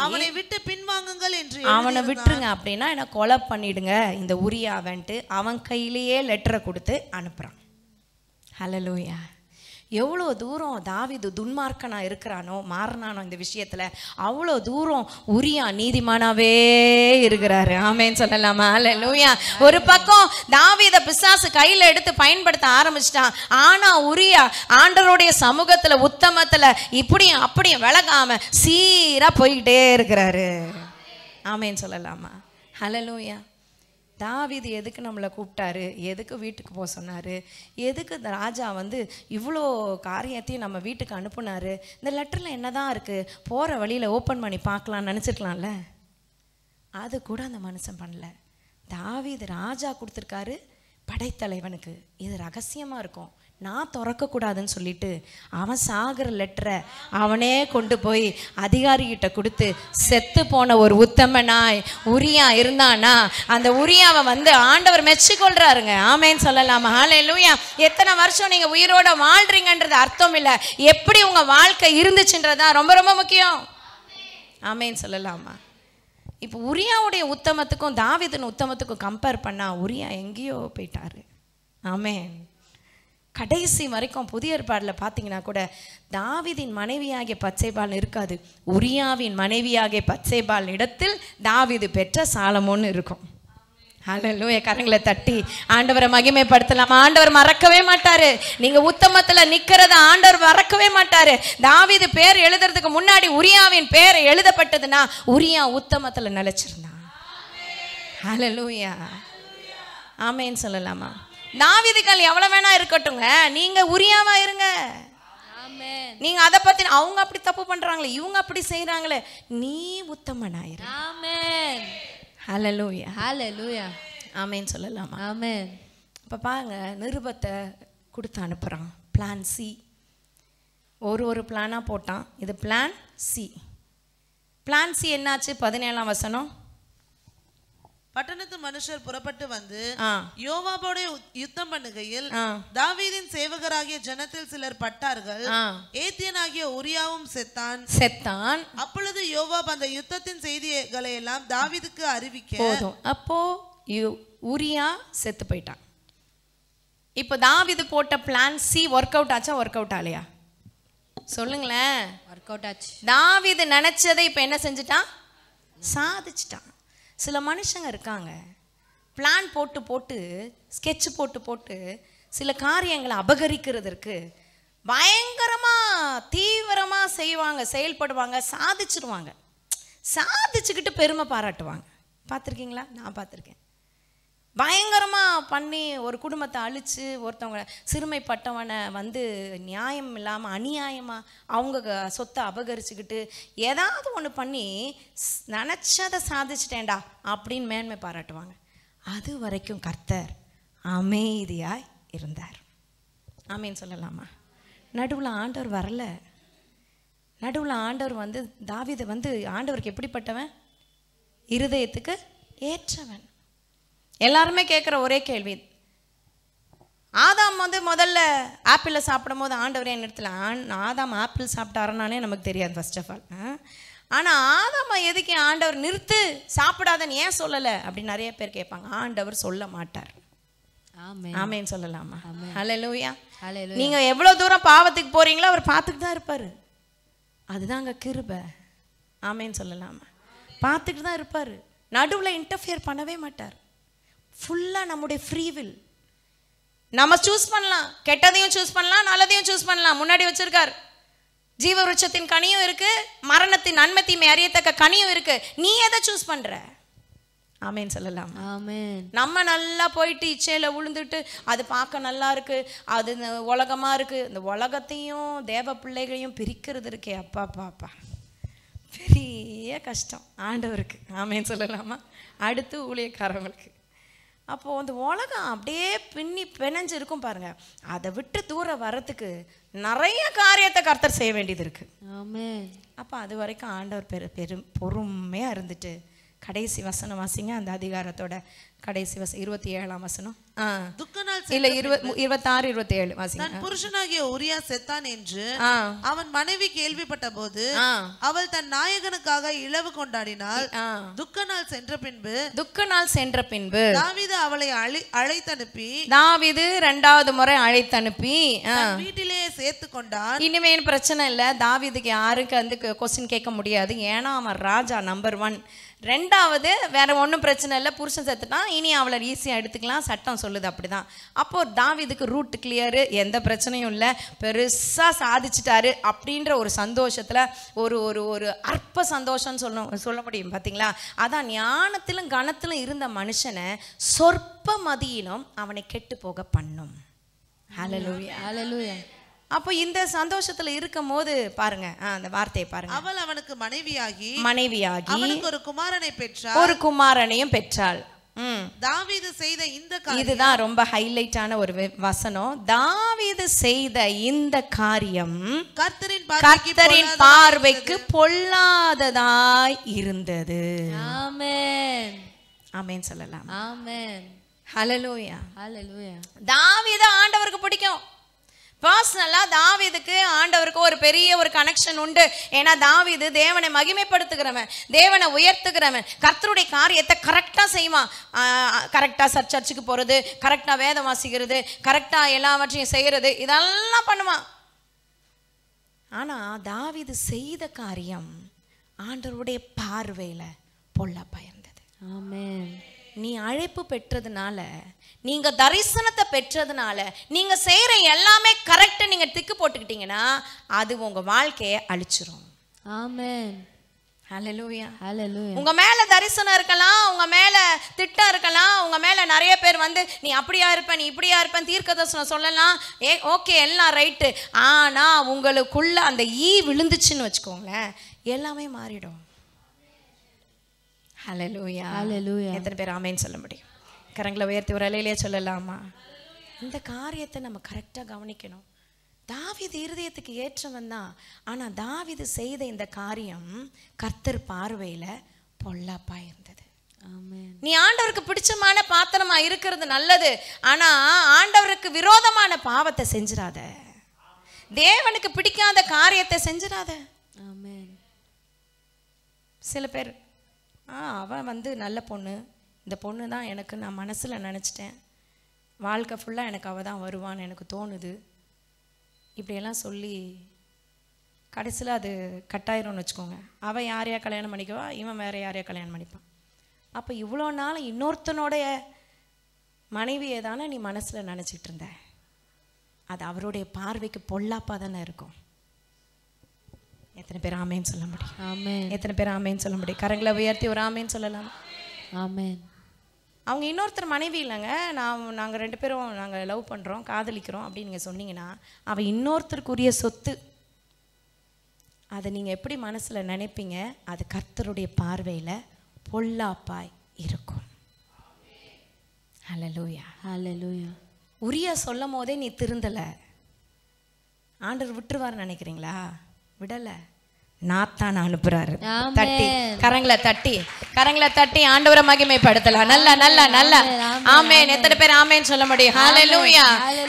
அவனை விட்டு பின்வாங்குங்கள் என்று. அவனை விட்டுருங்க அப்படின்னா என்ன கொலை பண்ணிடுங்க இந்த உரியாவன்ட்டு அவன் கையிலேயே லெட்டரை கொடுத்து அனுப்புறான். ஹல்லேலூயா. எவ்வளோ தூரம் தாவீது துன்மார்க்கனா இருக்கிறானோ மாறினானோ இந்த விஷயத்துல, அவ்வளோ தூரம் உரியா நீதிமானாவே இருக்கிறாரு. ஆமேன்னு சொல்லலாமா? ஹல்லேலூயா. ஒரு பக்கம் தாவீத பிசாசு கையில எடுத்து பயன்படுத்த ஆரம்பிச்சிட்டான். ஆனா உரியா ஆண்டவருடைய சமூகத்துல உத்தமத்துல இப்படியும் அப்படியும் விலகாம சீரா போய்கிட்டே இருக்கிறாரு. ஆமேன்னு சொல்லலாமா? ஹல்லேலூயா. தாவீது எதுக்கு நம்மளை கூப்பிட்டாரு, எதுக்கு வீட்டுக்கு போக சொன்னார், எதுக்கு இந்த ராஜா இவ்வளோ காரியத்தையும் நம்ம வீட்டுக்கு அனுப்புனாரு, இந்த லெட்டரில் என்ன தான் இருக்குது, போகிற வழியில் ஓப்பன் பண்ணி பார்க்கலான்னு நினச்சிருக்கலாம்ல. அது கூட அந்த மனுஷன் பண்ணல. தாவீது ராஜா கொடுத்துருக்காரு படைத்தலைவனுக்கு, இது ரகசியமாக இருக்கும், நான் திறக்கக்கூடாதுன்னு சொல்லிட்டு அவன் சாகிற லெட்டரை அவனே கொண்டு போய் அதிகாரிகிட்ட கொடுத்து செத்து போன ஒரு உத்தமனாய் உரியா இருந்தானா அந்த உரியாவை ஆண்டவர் மெச்சிக்கொள்றாருங்க. ஆமேன்னு சொல்லலாமா? ஹல்லேலூயா. எத்தனை வருஷம் நீங்க உயிரோட வாழ்றீங்கன்றது அர்த்தம் இல்லை, எப்படி உங்க வாழ்க்கை இருந்துச்சுன்றதுதான் ரொம்ப ரொம்ப முக்கியம். ஆமேன்னு சொல்லலாமா? இப்போ உரியாவுடைய உத்தமத்துக்கும் தாவீதின் உத்தமத்துக்கும் கம்பேர் பண்ணா உரியா எங்கேயோ போயிட்டாரு. ஆமேன். கடைசி வரைக்கும் புதிய ஏற்பாடில் பார்த்தீங்கன்னா கூட தாவீதின் மனைவியாகிய பத்சேபாள் இருக்காது, உரியாவின் மனைவியாகிய பத்சேபாள் இடத்தில் தாவீது பெற்ற சாலமோன்னு இருக்கும். ஹல்லேலூயா. கரங்களை தட்டி ஆண்டவரை மகிமைப்படுத்தலாம். ஆண்டவர் மறக்கவே மாட்டாரு. நீங்க உத்தமத்துல நிக்கிறத ஆண்டவர் மறக்கவே மாட்டாரு. தாவீது பேர் எழுதுறதுக்கு முன்னாடி உரியாவின் பேர் எழுதப்பட்டதுன்னா உரியா உத்தமத்துல நிலைச்சிருந்தான். ஹல்லேலூயா. ஆமேன்னு சொல்லலாமா? தாவீதுகள் எவ்வளவு வேணா இருக்கட்டுங்க, நீங்க உரியாவா இருங்க. நீங்க அதை பத்தி அவங்க அப்படி தப்பு பண்றாங்களே, இவங்க அப்படி செய்யறாங்களே, நீ உத்தமனாயிரு. ஆமென். ஹல்லேலூயா. ஹல்லேலூயா. ஆமென் சொல்லலாமா? ஆமென். இப்ப பாருங்க, நிருபத்தை கொடுத்து அனுப்புறான். Plan C. ஒரு பிளானா போட்டான். இது பிளான் சி. பிளான் சி என்னாச்சு? 17ஆம் வசனம். பட்டணத்து மனுஷர் புறப்பட்டு வந்து யோவாபோட யுத்தம் பண்ணுகையில் தாவீதின் சேவகராகிய ஜனத்தில் சிலர் பட்டார்கள். ஏத்தியனாகிய உரியாவும் செத்தான். அப்பொழுது யோவாப் அந்த யுத்தத்தின் செய்திகளை எல்லாம் தாவீதுக்கு அறிவிக்க போதும். அப்போ உரியா செத்து போயிட்டான். இப்போ தாவீது போட்ட பிளான் சி ஒர்க் அவுட் ஆச்சா, ஒர்க் அவுட் ஆலையா? சொல்லுங்களேன். ஒர்க் அவுட் ஆச்சு. தாவீது நினைச்சதை இப்போ என்ன செஞ்சுட்டான்? சாதிச்சிட்டான். சில மனுஷங்க இருக்காங்க, பிளான் போட்டு ஸ்கெட்ச் போட்டு சில காரியங்களை அபகரிக்கிறதுக்கு பயங்கரமாக தீவிரமாக செய்வாங்க, செயல்படுவாங்க, சாதிச்சிருவாங்க. சாதிச்சுக்கிட்டு பெருமை பாராட்டுவாங்க. பார்த்துருக்கீங்களா? நான் பார்த்துருக்கேன். பயங்கரமாக பண்ணி ஒரு குடும்பத்தை அழித்து ஒருத்தவங்க சிறுமைப்பட்டவனை நியாயம் இல்லாமல் அநியாயமாக அவங்க சொத்தை அபகரிச்சுக்கிட்டு ஏதாவது ஒன்று பண்ணி நினச்சதை சாதிச்சிட்டேன்டா அப்படின்னு மேன்மை பாராட்டுவாங்க. அது வரைக்கும் கர்த்தர் அமைதியாய் இருந்தார். ஆமேன்னு சொல்லலாமா? நடுவில் ஆண்டவர் வரல. நடுவில் ஆண்டவர் தாவீது ஆண்டவருக்கு எப்படிப்பட்டவன்? இருதயத்துக்கு ஏற்றவன். எல்லாருமே கேட்குற ஒரே கேள்வி, ஆதாம் முதல்ல ஆப்பிளை சாப்பிடும் போது ஆண்டவரே நிறுத்தல. ஆதாம் ஆப்பிள் சாப்பிட்டாருனாலே நமக்கு தெரியாது ஃபர்ஸ்ட் ஆஃப் ஆல். ஆனால் ஆதாம் எதுக்கு ஆண்டவர் நிறுத்து சாப்பிடாதன்னு ஏன் சொல்லலை அப்படின்னு நிறைய பேர் கேட்பாங்க. ஆண்டவர் சொல்ல மாட்டார். ஆமேன்னு சொல்லலாமா? ஹல்லேலூயா. நீங்க எவ்வளவு தூரம் பாவத்துக்கு போறீங்களோ அவர் பார்த்துட்டு தான் இருப்பாரு. அதுதாங்க கிருபை. ஆமேன்னு சொல்லலாமா? பார்த்துட்டு தான் இருப்பாரு. நடுவில் இன்டர்ஃபியர் பண்ணவே மாட்டார். ஃபுல்லாக நம்முடைய ஃப்ரீவில் நம்ம சூஸ் பண்ணலாம். கெட்டதையும் சூஸ் பண்ணலாம், நல்லதையும் சூஸ் பண்ணலாம். முன்னாடி வச்சிருக்கார். ஜீவ விருட்சத்தின் கனியும் இருக்கு, மரணத்தின் நன்மை தீமை அறியத்தக்க கனியும் இருக்கு. நீ எதை சூஸ் பண்ற? ஆமேன்னு சொல்லலாம். ஆமென். நம்ம நல்லா போயிட்டு இச்சையில விழுந்துட்டு அது பார்க்க நல்லா இருக்கு, அது உலகமா இருக்கு. இந்த உலகத்தையும் தேவ பிள்ளைகளையும் பிரிக்கிறது இருக்கே, அப்பா பாப்பா பெரிய கஷ்டம் ஆண்டவருக்கு. ஆமேன்னு சொல்லலாமா? அடுத்து ஊழியக்காரங்களுக்கு அப்போது அந்த உலகம் அப்படியே பின்னி பிணைஞ்சு இருக்கும் பாருங்க. அதை விட்டு தூரம் வரத்துக்கு நிறைய காரியத்தை கர்த்தர் செய்ய வேண்டியது இருக்கு. ஆமென். அப்போ அது வரைக்கும் ஆண்டவர் பொறுமையாக இருந்துட்டு கடைசி வசனம் வாசிங்க, அந்த அதிகாரத்தோட கடைசி வசனம் 27ஆம் வசனம். துக்க நாள் இல்ல 26 27 வாசிங்க. தன் புருஷனாகிய உரியா செத்தான் என்று அவன் மனைவி கேள்விப்பட்ட போது அவள் தன் நாயகனுக்காக இழவு கொண்டாடினாள். துக்க நாள் சென்ற பின்பு தாவீது அவளை அழைத்தனுப்பி தாவீது 2வது முறை அழைத்தனுப்பி வீட்டிலேயே சேர்த்து கொண்டான். இனிமேல் பிரச்சனை இல்லை, தாவீதுக்கு யாருக்கு வந்து கொஸ்டின் கேட்க முடியாது, ஏன்னா அவன் ராஜா நம்பர் 1. 2வது வேற ஒன்றும் பிரச்சனை இல்லை, புருஷன் செத்துட்டான், இனி அவளை ஈஸியாக எடுத்துக்கலாம், சட்டம் சொல்லுது அப்படிதான். அப்போ தாவீதுக்கு ரூட் கிளியரு, எந்த பிரச்சனையும் இல்லை, பெருசாக சாதிச்சிட்டாரு அப்படின்ற ஒரு சந்தோஷத்தில் ஒரு ஒரு ஒரு அற்ப சந்தோஷம்னு சொல்ல முடியும் பார்த்தீங்களா. அதான் ஞானத்திலும் கனத்திலும் இருந்த மனுஷனை சொற்ப மதியிலும் அவனை கெட்டு போக பண்ணும். ஹல்லேலூயா ஹல்லேலூயா. அப்போ இந்த சந்தோஷத்துல இருக்கும் போது பாருங்க அந்த வார்த்தையை பாருங்க. அவள் அவனுக்கு மனைவியாகி அவனுக்கு ஒரு குமாரனை பெற்றாள், ஒரு குமாரனையும் பெற்றாள். தாவீது செய்த இந்த காரியம், இதுதான் ரொம்ப ஹைலைட்டான ஒரு வசனம். தாவீது செய்த இந்த காரியம் கர்த்தரின் பார்வைக்கு பொல்லாததாய் இருந்தது. ஆமென். ஆமென் சொல்லலாம். ஆமென். ஹல்லேலூயா ஹல்லேலூயா. தாவீது ஆண்டவருக்கு பிடிக்கும். பர்சனலாக தாவீதுக்கு ஆண்டவருக்கு ஒரு பெரிய ஒரு கனெக்ஷன் உண்டு. ஏன்னா தாவீது தேவனை மகிமைப்படுத்துகிறவன், தேவனை உயர்த்துகிறவன், கர்த்தருடைய காரியத்தை கரெக்டாக செய்வான். கரெக்டாக சர்ச்சுக்கு போகிறது, கரெக்டாக வேதம் வாசிக்கிறது, கரெக்டாக எல்லாவற்றையும் செய்கிறது, இதெல்லாம் பண்ணுவான். ஆனால் தாவீது செய்த காரியம் ஆண்டவருடைய பார்வையில் பொல்லாப்பா இருந்தது. ஆமென். நீ அழைப்பு பெற்றதுனால, நீங்க தரிசனத்தை பெற்றதுனால, நீங்க செய்யற எல்லாமே கரெக்ட் நீங்க திக்கு போட்டுக்கிட்டீங்கன்னா அது உங்க வாழ்க்கையை அழிச்சிரும். ஆமென். ஹல்லேலூயா ஹல்லேலூயா. உங்க மேல தரிசனம் இருக்கலாம், உங்க மேல திட்டம் இருக்கலாம், உங்க மேல நிறைய பேர் வந்து நீ அப்படியா இருப்ப, நீ இப்படியா இருப்ப, தீர்க்கதரிசனம் சொல்லலாம், ஓகே எல்லாம் ரைட்டு. ஆனா உங்களுக்குள்ள அந்த விழுந்துச்சுன்னு வச்சுக்கோங்களேன், எல்லாமே மாறிடும். ஹல்லேலூயா ஹல்லேலூயா. எத்தனை பேர் ஆமென் சொல்ல முடியும்? கரங்களை உயர்த்தி ஒரு அலையிலேயே சொல்லலாமா? இந்த காரியத்தை நம்ம கரெக்டாக கவனிக்கணும். தாவீது இருதயத்துக்கு ஏற்றவன் தான், ஆனால் தாவீது செய்த இந்த காரியம் கர்த்தர் பார்வையில் பொல்லாப்பா இருந்தது. ஆமென். நீ ஆண்டவருக்கு பிடிச்சமான பாத்திரமா இருக்கிறது நல்லது, ஆனா ஆண்டவருக்கு விரோதமான பாவத்தை செஞ்சிடாத, தேவனுக்கு பிடிக்காத காரியத்தை செஞ்சிடாத. ஆமென். சில பேர் அவன் வந்து நல்ல பொண்ணு, இந்த பொண்ணு தான் எனக்கு நான் மனசில் நினச்சிட்டேன், வாழ்க்கை ஃபுல்லாக எனக்கு அவள் தான் வருவான்னு எனக்கு தோணுது, இப்படியெல்லாம் சொல்லி கடைசியில் அது கட்டாயிரும்னு வச்சுக்கோங்க. அவள் யாரையா கல்யாணம் பண்ணிக்குவா, இவன் வேறு யாரையா கல்யாணம் பண்ணிப்பான். அப்போ இவ்வளோ நாள் இன்னொருத்தனுடைய மனைவியை தானே நீ மனசில் நினச்சிட்டு இருந்த, அது அவருடைய பார்வைக்கு பொல்லாப்பாக தானே இருக்கும். எத்தனை பேர் ஆமேன்னு சொல்ல முடியும்? ஆமென். எத்தனை பேர் ஆமேன்னு சொல்ல முடியும்? கரங்களை உயர்த்தி ஒரு ஆமேன்னு சொல்லலாம். ஆமென். அவங்க இன்னொருத்தர் மனைவி இல்லைங்க, நாங்கள் 2 பேரும் நாங்கள் லவ் பண்ணுறோம், காதலிக்கிறோம் அப்படின்னு நீங்கள் சொன்னீங்கன்னா அவள் இன்னொருத்தருக்குரிய சொத்து. அதை நீங்கள் எப்படி மனசில் நினைப்பீங்க, அது கர்த்தருடைய பார்வையில் பொல்லாப்பாய் இருக்கும். ஹல்லேலூயா ஹல்லேலூயா. உரியா சொல்லும் போதே நீ திருந்தலை, ஆண்டவர் விட்டுருவார்னு நினைக்கிறீங்களா? விடலை, நாத்தான் அனுப்புறாரு. தட்டி கரங்களை தட்டி ஆண்டவரை மகிமைப்படுத்தலாம். நல்ல நல்ல நல்ல ஆமென். எத்தனை பேர் ஆமென் சொல்ல முடியும்? ஹல்லேலூயா.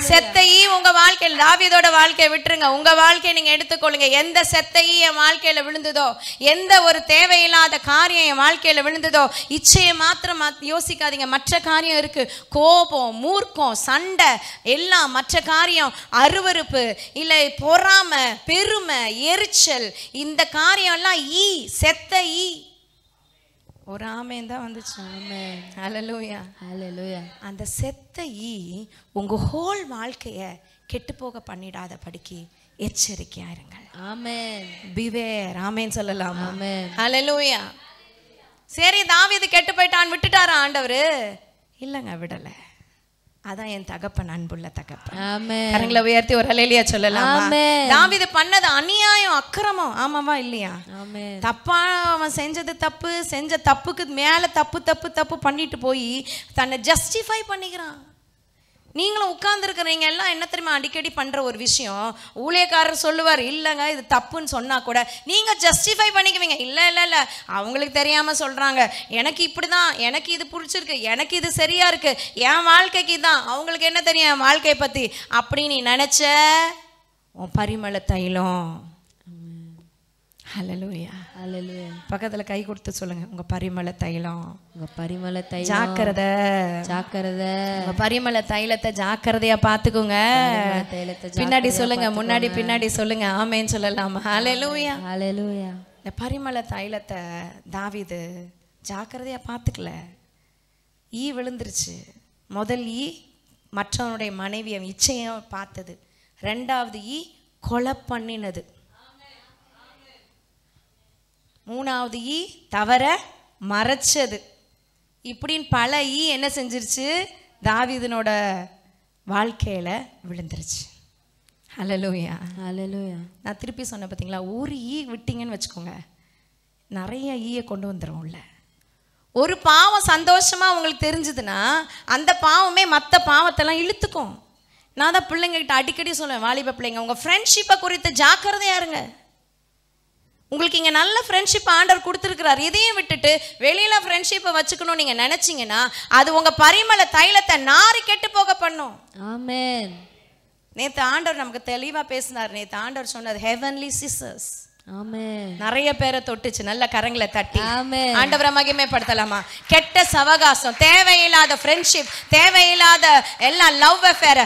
செத்த உங்க வாழ்க்கையில், தாவீதோட வாழ்க்கையை விட்டுருங்க, உங்க வாழ்க்கையை நீங்க எடுத்துக்கொள்ளுங்க. எந்த செத்த என் வாழ்க்கையில விழுந்ததோ, எந்த ஒரு தேவையில்லாத காரியம் என் வாழ்க்கையில விழுந்ததோ, இச்சையை மாத்திரம் யோசிக்காதீங்க. மற்ற காரியம் இருக்கு, கோபம், மூர்க்கம், சண்டை, எல்லாம் மற்ற காரியம், அருவருப்பு, இல்லை பொறாமை, பெருமை, எரிச்சல், இந்த காரியம்லாம் செத்த ஒரு ஆமென் தான் வந்துச்சு. ஆமென். ஹல்லேலூயா ஹல்லேலூயா. அந்த செத்த உங்க ஹோல் வாழ்க்கையை கெட்டு போக பண்ணிடாத படிக்கு எச்சரிக்கையா இருங்கள். ஆமென். பிவேர். ஆமென் சொல்லலாம். ஆமென். ஹல்லேலூயா. சரி, தாவீது கெட்டு போயிட்டான், விட்டுட்டாரா ஆண்டவர்? இல்லைங்க, விடலை. அதான் என் தகப்பன், அன்புள்ள தகப்பன். ஆமென். கரங்களை உயர்த்தி ஒரு ஹல்லேலூயா சொல்லலாமா? ஆமென். தாவீது பண்ணது அநியாயம், அக்கிரமம். ஆமாவா இல்லையா? ஆமென். தப்பா அவன் செஞ்சது தப்பு, செஞ்ச தப்புக்கு மேல தப்பு தப்பு தப்பு பண்ணிட்டு போய் தன்னை ஜஸ்டிஃபை பண்ணிக்கிறான். நீங்களும் உட்கார்ந்துருக்கிறீங்க எல்லாம் என்ன தெரியுமா அடிக்கடி பண்ற ஒரு விஷயம், ஊழியக்காரர் சொல்லுவார் இல்லைங்க இது தப்புன்னு சொன்னா கூட நீங்க ஜஸ்டிஃபை பண்ணிக்குவீங்க. இல்லை இல்லை இல்லை அவங்களுக்கு தெரியாம சொல்றாங்க, எனக்கு இப்படிதான், எனக்கு இது பிடிச்சிருக்கு, எனக்கு இது சரியா இருக்கு, என் வாழ்க்கைக்கு தான், அவங்களுக்கு என்ன தெரியும் என் வாழ்க்கையை பத்தி அப்படி நீ நினைச்ச உன் பரிமள தைலம். ஹல்லேலூயா. ஹல்லேலூயா. பக்கத்துல கை கொடுத்து சொல்லுங்க, உங்க பரிமள தைலம். உங்க பரிமள தைலம் ஜாக்கிரதை, ஜாக்கிரதை. உங்க பரிமள தைலத்தை ஜாக்கிரதையா பாத்துக்குங்க. தைலத்தை பின்னாடி சொல்லுங்க, முன்னாடி பின்னாடி சொல்லுங்க. ஆமென் சொல்லலாமா? ஹல்லேலூயா. ஹல்லேலூயா. இந்த பரிமள தைலத்தை தாவீது ஜாக்கிரதையா பார்த்துக்கல. ஈ விழுந்துருச்சு. முதல் ஈ மற்றவனுடைய மனைவியை இச்சையை பார்த்தது, ரெண்டாவது ஈ கொலை பண்ணினது, மூணாவது ஈ தவற மறைச்சது. இப்படின்னு பல ஈ என்ன செஞ்சிருச்சு, தாவீதினோட வாழ்க்கையில விழுந்துருச்சு. ஹல்லேலூயா. ஹல்லேலூயா. நான் திருப்பி சொன்னேன் பார்த்தீங்களா, ஒரு ஈ விட்டீங்கன்னு வச்சுக்கோங்க நிறைய ஈயை கொண்டு வந்துடும் உள்ள. ஒரு பாவம் சந்தோஷமா உங்களுக்கு தெரிஞ்சதுன்னா அந்த பாவமே மற்ற பாவத்தெல்லாம் இழுத்துக்கும். நான் தான் பிள்ளைங்ககிட்ட அடிக்கடி சொல்லுவேன், வாலிப பிள்ளைங்க உங்க ஃப்ரெண்ட்ஷிப்பை குறித்து ஜாக்கிரதையா இருங்க. உங்களுக்கு இங்கே நல்ல ஃப்ரெண்ட்ஷிப் ஆண்டவர் கொடுத்துருக்கிறார், இதையும் விட்டுட்டு வெளியில ஃப்ரெண்ட்ஷிப்பை வச்சுக்கணும் நீங்க நினைச்சீங்கன்னா அது உங்க பரிமள தைலத்தை நாரி கெட்டு போக பண்ணும். ஆமென். நேற்று ஆண்டவர் நமக்கு தெளிவா பேசினார். நேற்று ஆண்டவர் சொன்னது ஹெவன்லி சிஸ்டர்ஸ். ஆமென். நிறைய பேரை தொட்டுச்சு. நல்ல கரங்களை தட்டி ஆமென். ஆண்டவரை மகிமைப்படுத்தலாமா? கெட்ட சவகாசம், தேவையில்லாத ஃப்ரெண்ட்ஷிப், தேவையில்லாத எல்லா love affair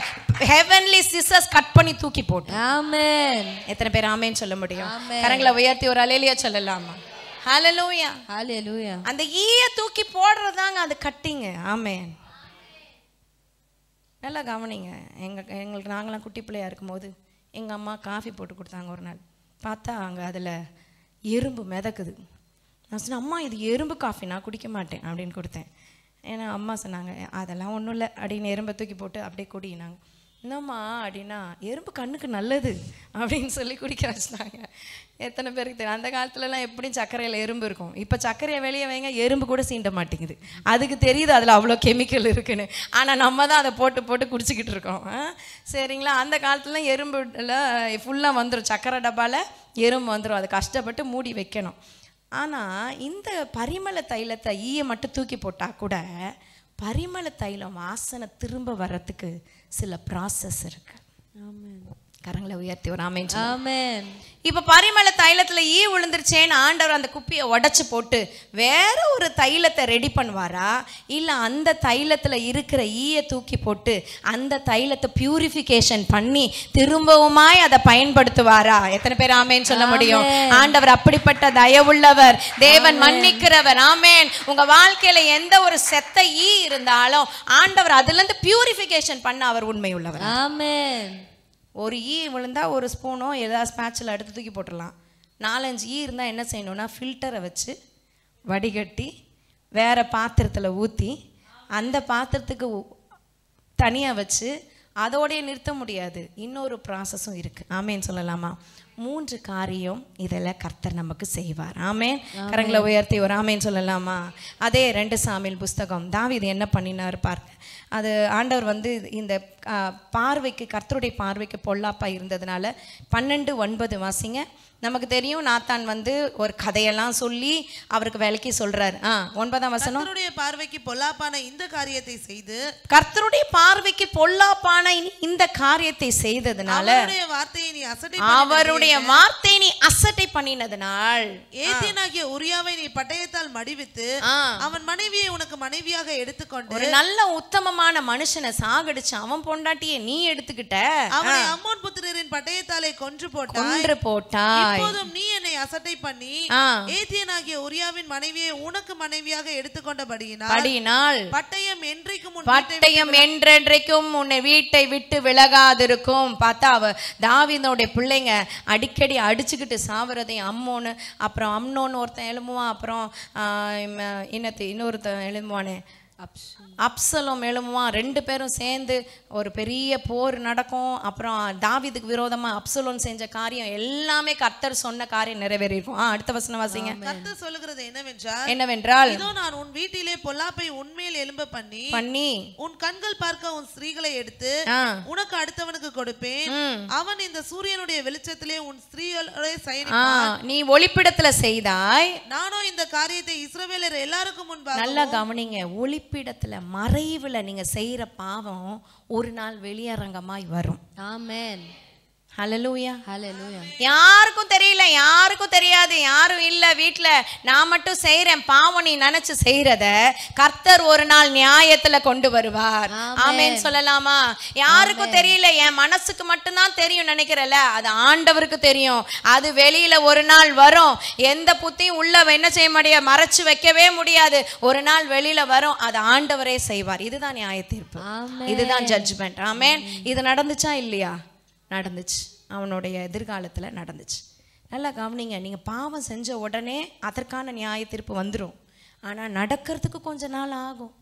heavenly sisters cut பண்ணி தூக்கி போட்டு. ஆமென். எத்தனை பேர் ஆமென் சொல்ல முடியும்? ஆமென். கரங்களை உயர்த்தி ஒரு ஹல்லேலூயா சொல்லலாமா? ஹல்லேலூயா. ஹல்லேலூயா. அந்த ஈய தூக்கி போடுறதாங்க அது கட்டிங்க. ஆமென். நல்லா கவனிங்க. எங்களுக்கு நாங்களாம் குட்டி பிள்ளையா இருக்கும்போது எங்கள் அம்மா காஃபி போட்டு கொடுத்தாங்க. ஒரு நாள் பார்த்தா அங்கே அதில் எறும்பு மிதக்குது. நான் சொன்னேன், அம்மா இது எறும்பு காஃபி, நான் குடிக்க மாட்டேன் அப்படின்னு கொடுத்தேன். ஏன்னா அம்மா சொன்னாங்க அதெல்லாம் ஒன்றும் இல்லை அப்படின்னு எறும்பை தூக்கி போட்டு அப்படியே குடினாங்க. என்னம்மா அப்படின்னா எறும்பு கண்ணுக்கு நல்லது அப்படின்னு சொல்லி குடிக்க வச்சுட்டாங்க. எத்தனை பேருக்கு தெரியும்? அந்த காலத்துலலாம் எப்படியும் சர்க்கரையில் எறும்பு இருக்கும். இப்போ சர்க்கரையை வெளியே வைங்க எறும்பு கூட சீண்ட மாட்டேங்குது. அதுக்கு தெரியுது அதில் அவ்வளோ கெமிக்கல் இருக்குன்னு. ஆனால் நம்ம தான் அதை போட்டு போட்டு குடிச்சிக்கிட்டு இருக்கோம். சரிங்களா? அந்த காலத்துலாம் எறும்புல ஃபுல்லாக வந்துடும், சர்க்கரை டப்பாவில் எறும்பு வந்துடும். அதை கஷ்டப்பட்டு மூடி வைக்கணும். ஆனால் இந்த பரிமள தைலத்தை ஈயை மட்டும் தூக்கி போட்டால் கூட பரிமள தைலம் வாசனை திரும்ப வர்றதுக்கு சில ப்ராசஸ் இருக்கு. ஆமென். கரங்களை உயர்த்தி ஒரு ஆமென். ஆமென். இப்போ பரிமள தைலத்தில் ஈ விழுந்துருச்சேன்னு ஆண்டவர் அந்த குப்பியை உடைச்சு போட்டு வேற ஒரு தைலத்தை ரெடி பண்ணுவாரா, இல்லை அந்த தைலத்தில் இருக்கிற ஈயை தூக்கி போட்டு அந்த தைலத்தை பியூரிஃபிகேஷன் பண்ணி திரும்பவுமாய் அதை பயன்படுத்துவாரா? எத்தனை பேர் ஆமேன் சொல்ல முடியும்? ஆண்டவர் அப்படிப்பட்ட தயவுள்ளவர், தேவன் மன்னிக்கிறவர். ஆமேன். உங்க வாழ்க்கையில எந்த ஒரு செத்த ஈ இருந்தாலும் ஆண்டவர் அதுல இருந்து பியூரிஃபிகேஷன் பண்ண அவர் உண்மை உள்ளவர். ஆமென். ஒரு ஈ விழுந்தா ஒரு ஸ்பூனோ ஏதாவது ஸ்பேட்சில் எடுத்து தூக்கி போட்டுடலாம். 4-5 ஈ இருந்தால் என்ன செய்யணும்னா ஃபில்டரை வச்சு வடிகட்டி வேறு பாத்திரத்தில் ஊற்றி அந்த பாத்திரத்துக்கு தனியாக வச்சு அதோடைய நிறுத்த முடியாது. இன்னொரு ப்ராசஸும் இருக்குது. ஆமேன்னு சொல்லலாமா? 3 காரியம் இதில் கர்த்தர் நமக்கு செய்வார். ஆமேன். கரங்களை உயர்த்தி ஒரு ஆமேன்னு சொல்லலாமா? அதே 2 சாமுவேல் புஸ்தகம் தாவீது என்ன பண்ணினார் பாருங்க. அது ஆண்டவர் இந்த பார்வைக்கு, கர்த்தருடைய பார்வைக்கு பொல்லாப்பா இருந்ததுனால 12:9 வாசிங்க. நமக்கு தெரியும், நாத்தான் ஒரு கதையெல்லாம் சொல்லி அவருக்கு விலைக்கு சொல்றாரு. 9ஆம் வசனம். கர்த்தருடைய பார்வைக்கு பொல்லாப்பான இந்த காரியத்தை செய்து, கர்த்தருடைய பார்வைக்கு பொல்லாப்பான இந்த காரியத்தை செய்ததுனால அவருடைய வார்த்தையை நீ அசட்டை பண்ணினதனால் ஏத்தியனாகிய உரியாவை நீ பட்டயத்தால் மடிவித்து அவன் மனைவியை உனக்கு மனைவியாக எடுத்துக்கொண்டு ஒரு நல்ல உத்தமமான மனுஷனை சாகடிச்சு அவன் பொண்டாட்டியை நீ எடுத்துக்கிட்ட, அவனை அம்மோன் புத்திரரின் பட்டயத்தாலே கொன்று போட்டாய். இப்போதும் நீ என்னை அசட்டை பண்ணி ஏத்தியனாகிய உரியாவின் மனைவியை உனக்கு மனைவியாக எடுத்துக்கொண்டபடியினால் பட்டயம் என்றென்றைக்கும் உன்னை வீட்டை விட்டு விலகாதிருக்கும். பார்த்தா அவ தாவீதுடைய பிள்ளைங்க அடிக்கடி அடிச்சுக்கிட்டு சாவறதையும், அம்மோன்னு அப்புறம் அம்னோன்னு ஒருத்தன் எழும்புவான், அப்புறம் இன்னொருத்தன் எழும்புவானே அப்சலோம் எழும்புவான், 2 பேரும் சேர்ந்து ஒரு பெரிய போர் நடக்கும். அப்புறம் தாவீதுக்கு விரோதமா அப்சலோம் செஞ்ச காரியம் எல்லாமே கர்த்தர் சொன்ன காரியம் நிறைவேறிருக்கும். அடுத்த வசனம் வாசிங்க. கர்த்தர் சொல்லுகிறது என்னவென்றால், இதோ நான் உன் வீட்டிலே பொல்லாப்பை உன்மேல் எழும்ப பண்ணி உன் கண்கள் பார்க்க உன் ஸ்திரீகளை எடுத்து உனக்கு அடுத்தவனுக்கு கொடுப்பேன். அவன் இந்த சூரியனுடைய வெளிச்சத்திலே உன் ஸ்திரீகளை சயனிப்பான். நீ ஒளிப்பிடத்துல செய்தாய், நானோ இந்த காரியத்தை இஸ்ரவேலர் எல்லாருக்கும் முன்பாக. நல்லா கவனிங்க, ஒளிப்பிடத்துல மறைவுல நீங்க செய்யற பாவம் ஒரு நாள் வெளியரங்கமாய் வரும். ஆமென். ஹல்லேலூயா. ஹல்லேலூயா. யாருக்கும் தெரியல, யாருக்கும் தெரியாது, யாரும் இல்ல வீட்டுல, நான் மட்டும் செய்யறேன் பாவம் நீ நினைச்சு செய்யறத கர்த்தர் ஒரு நாள் நியாயத்துல கொண்டு வருவார். ஆமென் சொல்லலாமா? யாருக்கும் தெரியல, என் மனசுக்கு மட்டும்தான் தெரியும் நினைக்கிறல, அது ஆண்டவருக்கு தெரியும். அது வெளியில ஒரு நாள் வரும். எந்த புத்தியும் உள்ள என்ன செய்ய முடியாது, மறைச்சு வைக்கவே முடியாது. ஒரு நாள் வெளியில வரும், அது ஆண்டவரே செய்வார். இதுதான் நியாய தீர்ப்பு, இதுதான் ஜட்ஜ்மெண்ட். ஆமென். இது நடந்துச்சா இல்லையா? நடந்துச்சு, அவனுடைய எதிர்காலத்தில் நடந்துச்சு. நல்லா கவனிங்க, நீங்கள் பாவம் செஞ்ச உடனே அதற்கான நியாய தீர்ப்பு வந்துடும். ஆனால் நடக்கிறதுக்கு கொஞ்ச நாள் ஆகும்.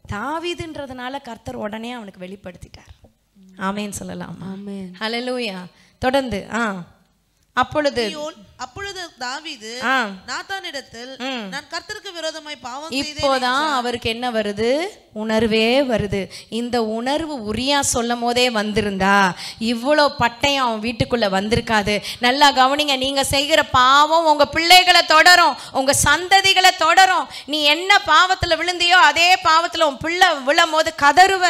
தாவீதுன்றதுனால கர்த்தர் உடனே அவனுக்கு வெளிப்படுத்திட்டார். ஆமேன்னு சொல்லலாம். ஹல்லேலூயா. தொடர்ந்து அப்பொழுது தாவீது நாத்தானிடத்தில், நான் கர்த்தருக்கு விரோதமாய் பாவம் செய்தேன். இப்போதான் அவருக்கு என்ன வருது? உணர்வே வருது. இந்த உணர்வு உரியா சொல்லும் போதே வந்திருந்தா இவ்வளோ பட்டயம் அவன் வீட்டுக்குள்ள வந்திருக்காது. நல்லா கவனிங்க, நீங்க செய்கிற பாவம் உங்க பிள்ளைகளை தொடரும், உங்க சந்ததிகளை தொடரும். நீ என்ன பாவத்துல விழுந்தியோ அதே பாவத்துல உன் பிள்ளை விழும் போது கதறுவ.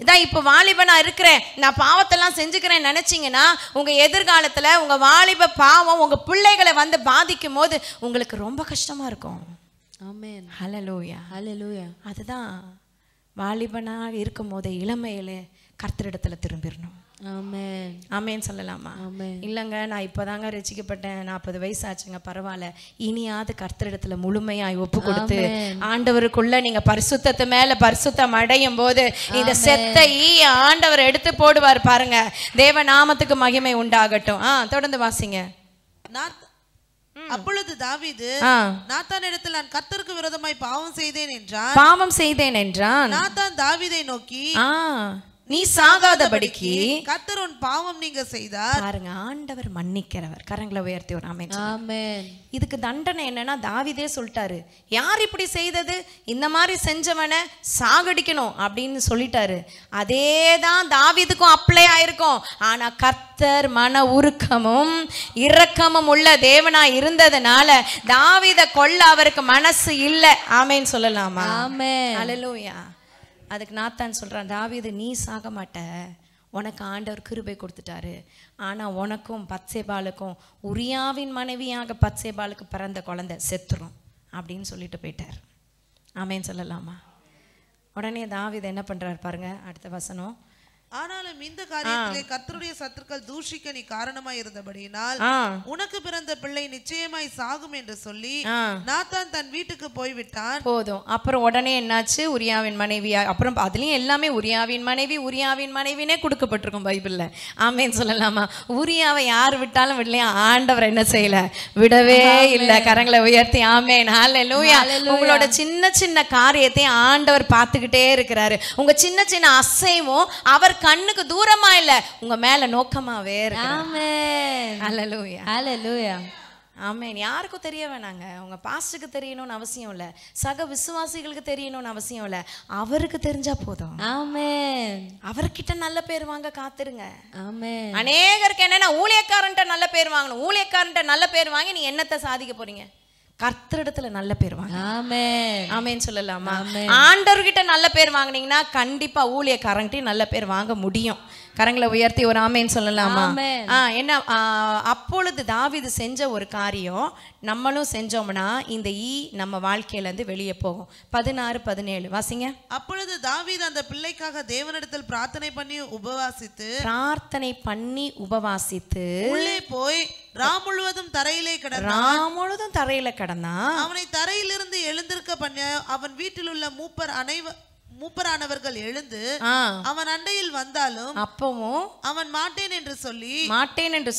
இதான் இப்போ வாலிபனா இருக்கிறேன், நான் பாவத்தெல்லாம் செஞ்சுக்கிறேன் நினைச்சிங்கன்னா உங்க எதிர்காலத்துல உங்க வாலிப பாவம் உங்க பிள்ளைகளை வந்து பாதிக்கும் போது உங்களுக்கு ரொம்ப கஷ்டமா இருக்கும். ஆமென். ஹல்லேலூயா. ஹல்லேலூயா. அதுதான் வாலிபனாக இருக்கும் போதே இளமையிலே கர்த்தரிடத்துல திரும்பிடணும். ஆமென். ஆமென் சொல்லலாமா? இல்லைங்க, நான் இப்போதாங்க ரசிக்கப்பட்டேன், 40 வயசு ஆச்சுங்க, பரவாயில்ல, இனியாவது கர்த்தரிடத்துல முழுமையாய் ஒப்பு கொடுத்து ஆண்டவருக்குள்ள நீங்க பரிசுத்தத்து மேல பரிசுத்தம் அடையும் போது இந்த செத்த ஆண்டவர் எடுத்து போடுவார் பாருங்க. தேவ நாமத்துக்கு மகிமை உண்டாகட்டும். தொடர்ந்து வாசிங்க. அப்பொழுது தாவீது நாத்தானிடத்தில், நான் கர்த்தருக்கு விரோதமாய் பாவம் செய்தேன் என்றான். நாத்தான் தாவீதை நோக்கி, நீ சாகாதபடிக்கு கர்த்தர் உன் பாவம் நீங்க செய்தார். பாருங்க, ஆண்டவர் மன்னிக்கிறவர். கரங்களை உயர்த்தி ஒரு ஆமென். ஆமென். இதுக்கு தண்டனை என்னன்னா, தாவீதே சொல்லிட்டாரு, யார் இப்படி செய்தது, இந்த மாதிரி செஞ்சவனை சாகடிக்கணும் அப்படின்னு சொல்லிட்டாரு. அதே தான் தாவீதுக்கும் அப்ளை ஆயிருக்கும். ஆனா கர்த்தர் மன உருக்கமும் இரக்கமும் உள்ள தேவனா இருந்ததுனால தாவீதை கொல்ல அவருக்கு மனசு இல்லை. ஆமென் சொல்லலாமா? ஆமென். ஹல்லேலூயா. அதுக்கு நாத்தான் சொல்றான், தாவீது நீ சாக மாட்ட, உனக்கு ஆண்டவர் கிருபை கொடுத்துட்டாரு. ஆனால் உனக்கும் பத்சேபாலுக்கும், உரியாவின் மனைவியாக பத்சேபாலுக்கு பிறந்த குழந்தை செத்துரும் அப்படின்னு சொல்லிட்டு போயிட்டார். ஆமேன்னு சொல்லலாமா? உடனே தாவீது என்ன பண்றாரு பாருங்க, அடுத்த வசனம். ஆனாலும் இந்த காரியத்திலே கர்த்தருடைய சத்துருக்கள் தூஷிக்க நீ காரணமாய் இருந்தபடியினால் உனக்கு பிறந்த பிள்ளை நிச்சயமாய் சாகும் என்று சொல்லி நாத்தான் தன் வீட்டுக்கு போய்விட்டான். போதும். அப்புறம் உடனே என்னாச்சு, உரியாவின் மனைவியா, அப்புறம் அதுலயும் எல்லாமே உரியாவின் மனைவினே கொடுக்கப்பட்டிருக்கும் பைபிள்ல. ஆமேன்னு சொல்லலாமா? உரியாவை யார் விட்டாலும் விடலையா, ஆண்டவர் என்ன செய்யல, விடவே இல்லை. கரங்களை உயர்த்தி ஆமேன். ஹல்லேலூயா. உங்களோட சின்ன சின்ன காரியத்தை ஆண்டவர் பார்த்துக்கிட்டே இருக்கிறாரு. உங்க சின்ன சின்ன அசைவும் அவர் கண்ணுக்கு தூரமா இல்ல, உங்க மேல நோக்கமாவே இருக்கு. ஆமென். ஹல்லேலூயா. ஹல்லேலூயா. ஆமென். யாருக்கும் தெரிய வேணாங்க, உங்க பாஸ்டருக்கு தெரியணும்னு அவசியம் இல்ல, சக விசுவாசிகளுக்கு தெரியணும்னு அவசியம் இல்ல, அவருக்கு தெரிஞ்சா போதும். ஆமென். அவர்கிட்ட நல்ல பேர் வாங்க காத்துருங்க. ஆமென். அநேகருக்கு என்னன்னா, ஊழியக்காரன்ட்ட நல்ல பேர் வாங்கணும். ஊழியக்காரன்ட்ட நல்ல பேர் வாங்கி நீ என்னத்தை சாதிக்க போறீங்க? கர்த்தரிடத்துல நல்ல பேர் வாங்க. ஆமென். ஆமென் சொல்லலாமா? ஆண்டவர்கிட்ட நல்ல பேர் வாங்குனீங்கன்னா கண்டிப்பா ஊழியக்காரன்கிட்ட நல்ல பேர் வாங்க முடியும். கரங்களை உயர்த்தி ஒரு ஆமென் சொல்லலாமா? என்ன, அப்பொழுது தாவீது செஞ்ச ஒரு காரியம் நம்மளும் செஞ்சோம்னா இந்த நம்ம வாழ்க்கையில இருந்து வெளியே போகும். 16, 17 வாசிங்க. அப்பொழுது தாவீது அந்த பிள்ளைக்காக தேவனிடத்தில் பிரார்த்தனை பண்ணி உபவாசித்து உள்ளே போய் ராம் முழுவதும் தரையிலே கிடந்தான். அவனை தரையிலிருந்து எழுந்திருக்க பண்ண அவன் வீட்டில் உள்ள மூப்பரானவர்கள் எழுந்து அவன் அண்டையில் வந்தாலும் அப்பவும் அவன் மாட்டேன் என்று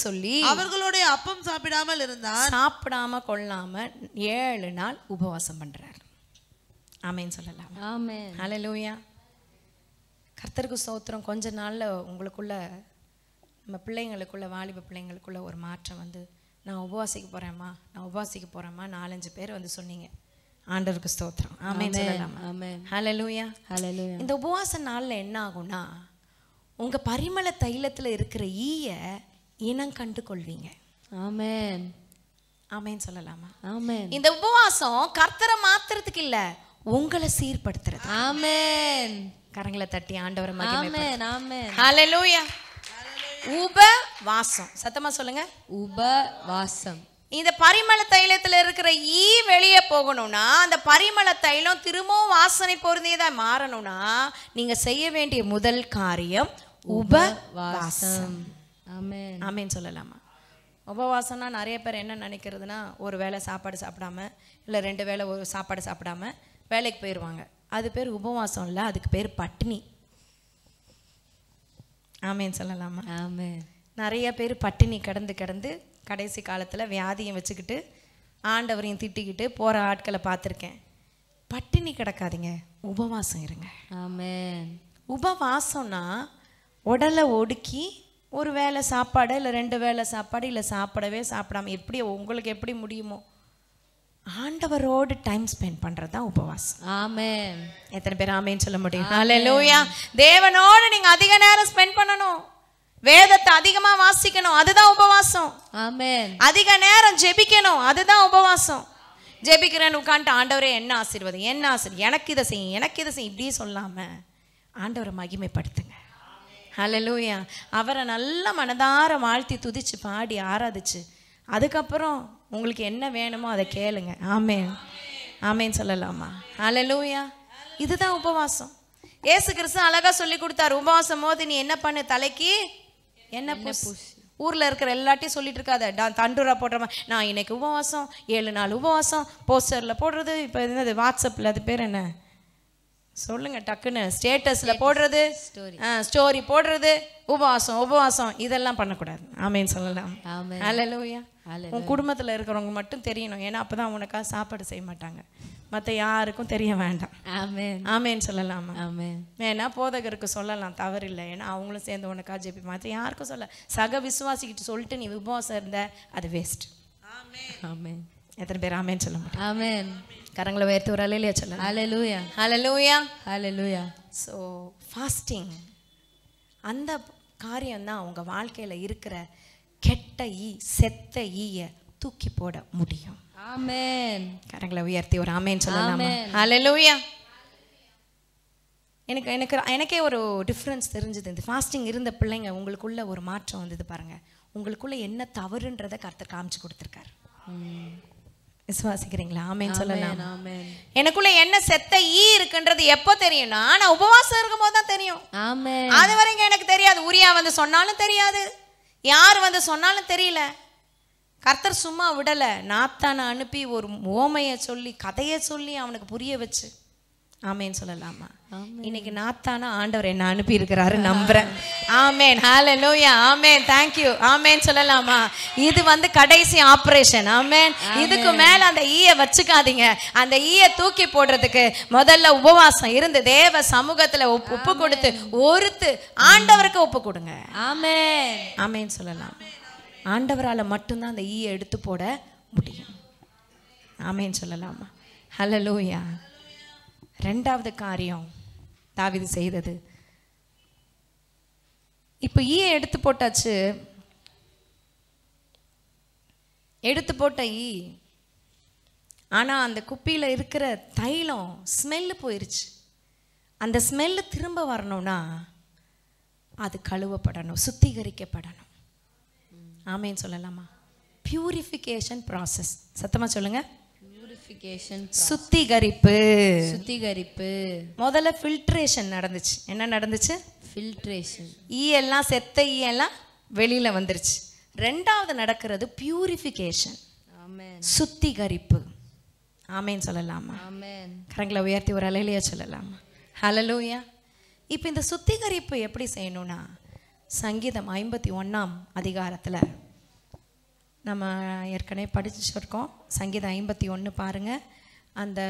சொல்லி அவர்களோட அப்பம் சாப்பிடாமல் இருந்தான். சாப்பிடாம கொள்ளாம 7 நாள் உபவாசம் பண்றார். ஆமேன் சொல்லலாம். ஆமென். ஹல்லேலூயா. கர்த்தருக்கு ஸ்தோத்திரம். கொஞ்ச நாள்ல உங்களுக்குள்ள, நம்ம பிள்ளைங்களுக்குள்ள, வாலிப பிள்ளைங்களுக்குள்ள ஒரு மாற்றம் வந்து, நான் உபவாசிக்க போறேம்மா, நான் உபவாசிக்க போறேம்மா, 4-5 பேர் வந்து சொன்னீங்க. ஆண்டவருக்கு ஸ்தோத்திரம். ஆமென் சொல்லலாம். ஆமென். ஹல்லேலூயா. ஹல்லேலூயா. இந்த உபவாச நாள்ல என்ன ஆகும்னா, உங்க பரிமள தைலத்துல இருக்கிற ஈய இனம் கண்டு கொள்வீங்க. ஆமென். ஆமென் சொல்லலாமா? ஆமென். இந்த உபவாசம் கர்த்தரை மாத்துறதுக்கு இல்ல, உங்களை சீர்படுத்துறது. ஆமென். கரங்களை தட்டி ஆண்டவரை மகிமைப்படுத்துங்க. ஆமென். ஆமென். ஹல்லேலூயா. உபவாசம், சத்தமா சொல்லுங்க. உபவாசம். இந்த பரிமள தைலத்துல இருக்கிற ஈ வெளியே போகணும்னா, அந்த பரிமள தைலம் திரும்பவும் வாசனை பொருந்தியதா மாறணும்னா, நீங்க செய்ய வேண்டிய முதல் காரியம் உபவாசம். ஆமென். ஆமென் சொல்லலாமா? உபவாசம்னா நிறைய பேர் என்ன நினைக்கிறதுனா, ஒரு வேளை சாப்பாடு சாப்பிடாம, இல்லை 2 வேளை ஒரு சாப்பாடு சாப்பிடாம வேலைக்கு போயிடுவாங்க. அது பேர் உபவாசம் இல்லை, அதுக்கு பேர் பட்டினி. ஆமென் சொல்லலாமா? ஆமென். நிறைய பேர் பட்டினி கிடந்து கடைசி காலத்தில் வியாதியை வச்சுக்கிட்டு ஆண்டவரையும் திட்டிக்கிட்டு போகிற ஆட்களை பார்த்துருக்கேன். பட்டினி கிடக்காதீங்க, உபவாசம் இருங்க. ஆமென். உபவாசம்னா உடலை ஒடுக்கி ஒரு வேளை சாப்பாடு இல்லை 2 வேளை சாப்பாடு, இல்லை சாப்பிடவே சாப்பிடாம எப்படி உங்களுக்கு எப்படி முடியுமோ ஆண்டவரோடு டைம் ஸ்பெண்ட் பண்ணுறது தான் உபவாசம். ஆமென். எத்தனை பேர் ஆமேன்னு சொல்ல முடியும்? ஹல்லேலூயா. தேவனோடு நீங்கள் அதிக நேரம் ஸ்பெண்ட் பண்ணணும், வேதத்தை அதிகமா வாசிக்கணும், அதுதான் உபவாசம். ஆமென். அதிக நேரம் ஜெபிக்கணும், அதுதான் உபவாசம். ஜெபிக்கிறேன்னு உட்காந்துட்டு ஆண்டவரே என்ன ஆசீர்வாதம், என்ன ஆசீர்வாதம், எனக்கு இதை செய்யும், எனக்கு இதை செய்யும், இப்படி சொல்லாம ஆண்டவரை மகிமைப்படுத்துங்க. ஹல்லேலூயா. அவரை நல்ல மனதார வாழ்த்தி துதிச்சு பாடி ஆராதிச்சு அதுக்கப்புறம் உங்களுக்கு என்ன வேணுமோ அதை கேளுங்க. ஆமென். ஆமென் சொல்லலாமா? ஹல்லேலூயா. இதுதான் உபவாசம். இயேசு கிறிஸ்து அழகா சொல்லி கொடுத்தாரு. உபவாசம் போது நீ என்ன பண்ணு, தலைக்கு என்ன பூசு. ஊர்ல இருக்கிற எல்லாத்தையும் சொல்லிட்டு இருக்காத, தண்டூரா போடுற மாதிரி நான் இன்னைக்கு உபவாசம், 7 நாள் உபவாசம், போஸ்டர்ல போடுறது, இப்போ என்னது வாட்ஸ்அப்ல அது பேர் என்ன சொல்லுங்க டக்குன்னு, ஸ்டேட்டஸ்ல போடுறது, ஸ்டோரி போடுறது, உபவாசம் உபவாசம், இதெல்லாம் பண்ணக்கூடாது. ஆமென் சொல்லலாம். ஹல்லேலூயா. உன் குடும்பத்துல இருக்கிறவங்க மட்டும் தெரியணும், ஏன்னா அப்பதான் உனக்காக சாப்பாடு செய்ய மாட்டாங்க, மற்ற யாருக்கும் தெரிய வேண்டாம். ஆமென். ஆமென் சொல்லலாமா? ஆமென். வேணா போதகருக்கு சொல்லலாம், தவறில்லை, ஏன்னா அவங்களும் சேர்ந்து உனக்காக ஜெபி, மற்ற யாருக்கும் சொல்ல. சக விசுவாசிக்கிட்டு சொல்லிட்டு நீ உபவாசம் இருந்த அது வேஸ்ட். ஆமென். எத்தனை பேர் ஆமென் சொல்ல முடியும்? ஆமென். கரங்களை உயர்த்தி ஒரு அல்லேலூயா சொல்லலாம். ஹல்லேலூயா. ஹல்லேலூயா. ஹல்லேலூயா. ஸோ ஃபாஸ்டிங் அந்த காரியம் தான் உங்கள் வாழ்க்கையில் இருக்கிற கெட்ட செத்த ஈய தூக்கி போட முடியும். ஆமென். கரங்களை உயர்த்தி ஒரு ஆமென் சொல்லலாம். ஹல்லேலூயா. எனக்கே ஒரு டிஃப்ரென்ஸ் தெரிஞ்சது. இந்த ஃபாஸ்டிங் இருந்த பிள்ளைங்க உங்களுக்குள்ள ஒரு மாற்றம் வந்தது பாருங்க. உங்களுக்குள்ள என்ன தவறுன்றதை கர்த்தர் காமிச்சு கொடுத்துருக்காரு. விசுவாசிக்கிறீங்களா? ஆமென் சொல்லலாம். எனக்குள்ள என்ன செத்த ஈ இருக்குன்றது எப்போ தெரியும்னா, நான் உபவாசம் இருக்கும் போது தான் தெரியும். ஆமென். அது வரைக்கும் எனக்கு தெரியாது. உரியா வந்து சொன்னாலும் தெரியாது, யார் வந்து சொன்னாலும் தெரியல. கர்த்தர் சும்மா விடல, நாத்தானை அனுப்பி ஒரு ஓமையை சொல்லி கதையை சொல்லி அவனுக்கு புரிய வச்சு. ஆமென் சொல்லலாமா? இன்னைக்கு நாத்தானா ஆண்டவர் என்ன அனுப்பி இருக்கிறாரு நம்புறேன். ஆமென். ஹல்லேலூயா. ஆமென். Thank you. ஆமென் சொல்லலாமா? இது வந்து கடைசி ஆபரேஷன். ஆமென். இதுக்கு மேல அந்த ஈய வச்சுக்காதீங்க. அந்த ஈய தூக்கி போடுறதுக்கு முதல்ல உபவாசம் இருந்து தேவ சமூகத்துல ஒப்பு கொடுத்து ஒருத்து ஆண்டவருக்கு ஒப்பு கொடுங்க. ஆமென். ஆமென் சொல்லலாம். ஆண்டவரால மட்டும்தான் அந்த ஈய எடுத்து போட முடியும். ஆமென் சொல்லலாமா? ஹல்லேலூயா. 2வது காரியம் தாவீது செய்தது, இப்போ ஈய எடுத்து போட்டாச்சு. எடுத்து போட்ட ஈ, ஆனா அந்த குப்பியில இருக்கிற தைலம் ஸ்மெல்லு போயிருச்சு. அந்த ஸ்மெல்லு திரும்ப வரணும்னா அது கழுவப்படணும், சுத்திகரிக்கப்படணும். ஆமென் சொல்லலாமா? Purification process. சத்தமா சொல்லுங்க. சுத்திகரிப்பு. சுத்திகரிப்பு. முதல்ல ஃபில்ட்ரேஷன் நடந்துச்சு. என்ன நடந்துச்சு? ஃபில்ட்ரேஷன். ஈ எல்லாம் செத்த ஈ எல்லாம் வெளியில வந்துருச்சு. 2வது நடக்கிறது பியூரிஃபிகேஷன். ஆமென். சுத்திகரிப்பு. ஆமென் சொல்லலாமா? ஆமென். கரங்களை உயர்த்தி ஒரு அல்லேலூயா சொல்லலாமா? ஹல்லேலூயா. இப்போ இந்த சுத்திகரிப்பு எப்படி செய்யணும்னா, சங்கீதம் 51ஆம் அதிகாரத்தில் நம்ம ஏற்கனவே படிச்சிருக்கோம். சங்கீதம் 51 பாருங்க. அந்த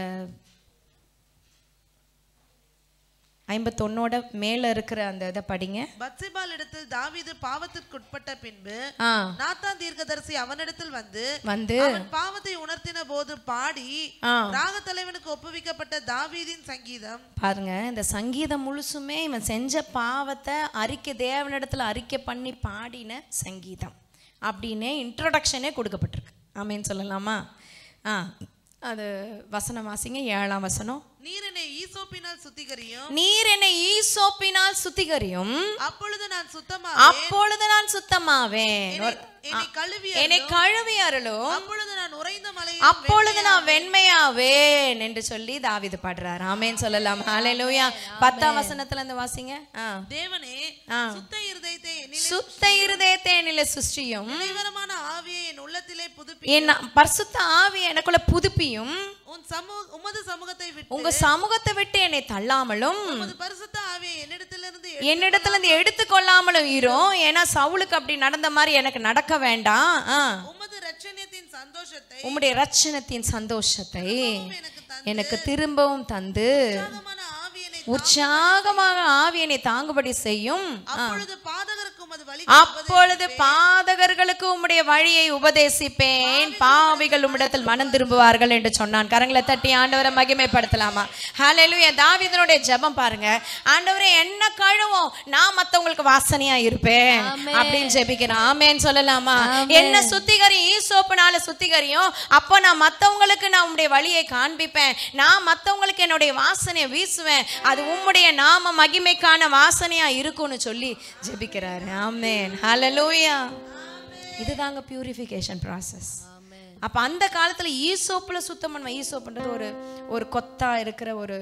51 மேல இருக்கிற அந்த இதை படிங்க. பத்சேபாள் இடத்தில் தாவீது பாவத்திற்குட்பட்ட பின்பு நாத்தான் தீர்க்கதரிசி அவனிடத்தில் வந்து அவன் பாவத்தை உணர்த்தின போது பாடி ராக தலைவனுக்கு ஒப்புவிக்கப்பட்ட தாவீதின் சங்கீதம். பாருங்க, இந்த சங்கீதம் முழுசுமே இவன் செஞ்ச பாவத்தை தேவனிடத்துல அறிக்கை பண்ணி பாடின சங்கீதம் அப்படின்னே இன்ட்ரோடக்ஷனே கொடுக்கப்பட்டிருக்கு. ஆமேன்னு சொல்லலாமா? அது வசனம் வாசிங்க. 7ஆம் வசனம். நீர் என்னை ஈசோப்பினால் சுத்திகரியும், நீர் என்னை ஈசோப்பினால் சுத்திகரியும், அப்பொழுது நான் சுத்தமாவேன். என்னை கழுவி அருளும், அப்பொழுது நான் வெண்மையாவேன் என்று சொல்லி தாவீது பாடுறார். ஆமென் சொல்லலாம். ஹல்லேலூயா. 10ஆம் வசனத்துல இருந்து வாசிங்க. தேவனே சுத்த இருதயத்தை என்னிலே சிருஷ்டியும், நிலைவரமான ஆவியை என் உள்ளத்திலே புதுப்பியும், என் பரிசுத்த ஆவியை எனக்குள்ள புதுப்பியும், உமது சமூகத்தை விட்டு உங்க சமூகத்தை விட்டு என்னை தள்ளாமலும் உமது பரிசுத்த ஆவியை என்னிடத்திலிருந்து எடுத்துக்கொள்ளாமலும் இரும். ஏன்னா சவுலுக்கு அப்படி நடந்த மாதிரி எனக்கு நடக்க வேண்டாம். உம்முடைய இரட்சணியத்தின் சந்தோஷத்தை எனக்கு திரும்பவும் தந்து உற்சாகமாக ஆவியனை தாங்குபடி செய்யும். அப்பொழுது பாதகர்களுக்கு உம்முடைய வழியை உபதேசிப்பேன், பாவிகள் உம்மிடத்தில் மனம் திரும்புவார்கள் என்று சொன்னான். கரங்களை தட்டி ஆண்டவரை மகிமைப்படுத்தலாமா? ஹல்லேலூயா. தாவீதுனுடைய ஜெபம் பாருங்க. ஆண்டவரே என்ன கழுவும், நான் மத்தவங்களுக்கு வாசனையா இருப்பேன் அப்படின்னு ஜெபிக்கிறேன். ஆமென் சொல்லலாமா? என்ன சுத்திகரி, ஈசோப்புனால சுத்திகரியும், அப்போ நான் மத்தவங்களுக்கு நான் உம்முடைய வழியை காண்பிப்பேன், நான் மத்தவங்களுக்கு என்னுடைய வாசனையை வீசுவேன், அது உம்முடைய நாம மகிமைக்கான வாசனையா இருக்கும்னு சொல்லி ஜெபிக்கிறாரு. ஆமென். ஹல்லேலூயா. இதுதாங்க பியூரிஃபிகேஷன் ப்ராசஸ். அப்ப அந்த காலத்துல ஈசோப்புல சுத்தம் பண்ணுவேன். ஈசோப்புன்றது ஒரு கொத்தா இருக்கிற ஒரு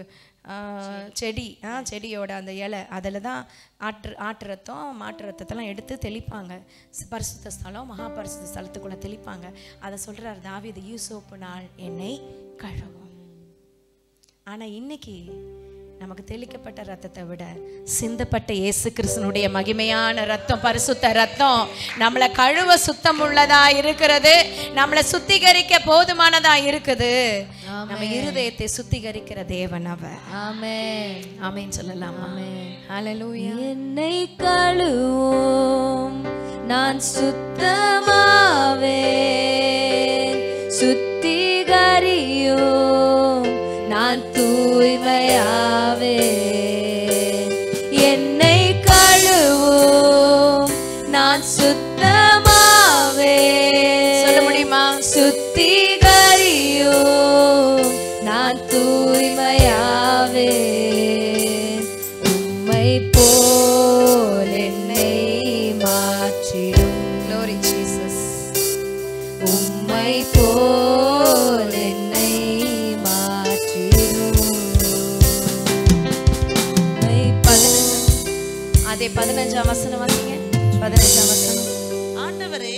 செடி, செடியோட அந்த இலை, அதில் தான் ஆட்டு ரத்தம் மாட்டு ரத்தத்தெல்லாம் எடுத்து தெளிப்பாங்க. பரிசுத்த ஸ்தலம் மகா பரிசுத்த ஸ்தலத்துக்குள்ள தெளிப்பாங்க. அதை சொல்றாரு தாவீது, ஈசோப்பு நாள் என்னை கழுவும். ஆனா இன்னைக்கு நமக்கு தெளிக்கப்பட்ட ரத்தத்தை விட சிந்தப்பட்ட இயேசு கிறிஸ்துனுடைய மகிமையான ரத்தம், பரிசுத்த ரத்தம் நம்மளை கழுவ சுத்தம் உள்ளதா இருக்கிறது, நம்மளை சுத்திகரிக்க போதுமானதா இருக்குது. நம்ம இருதயத்தை சுத்திகரிக்கிற தேவன் அவர். ஆமென். ஆமென் சொல்லலாம். ஆமென். ஹல்லேலூயா. என்னை கழுவும், நான் சுத்தமாவேன், சுத்திகரியும், நான் தூய்மையாவேன். என்னை கழுவும், நான் சுத்தமாவேன். சொல்ல முடியுமா? சுத்திகரியும், நான் தூய்மையாவேன். உம்மை போல் என்னை மாற்றிடும். Glory Jesus. உம்மை போல் என்னை அதே 15ஆம் வசனம் வாசிங்க. 15ஆம் வசனம். ஆண்டவரே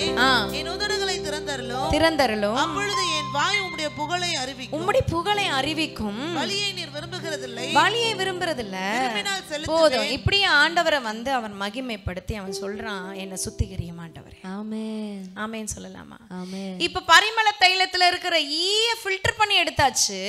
என் உதடுகளை திறந்தருளும், அப்பொழுது என் வாய் உம்முடைய புகழை அறிவிக்கும். உம்முடைய புகழை அறிவிக்கும். பலியை நீர் விரும்புகிறதில்லை, பலியை விரும்புறதில்ல. போதும். இப்படியே ஆண்டவரை வந்து அவன் மகிமைப்படுத்தி அவன் சொல்றான், என்ன சுத்திகரியும் ஆண்டவரே. ஆமென். ஆமென் சொல்லலாமா? ஆமென். இப்ப பரிமள தைலத்துல இருக்கிற ஈய ஃபில்டர் பண்ணி எடுத்தாச்சு.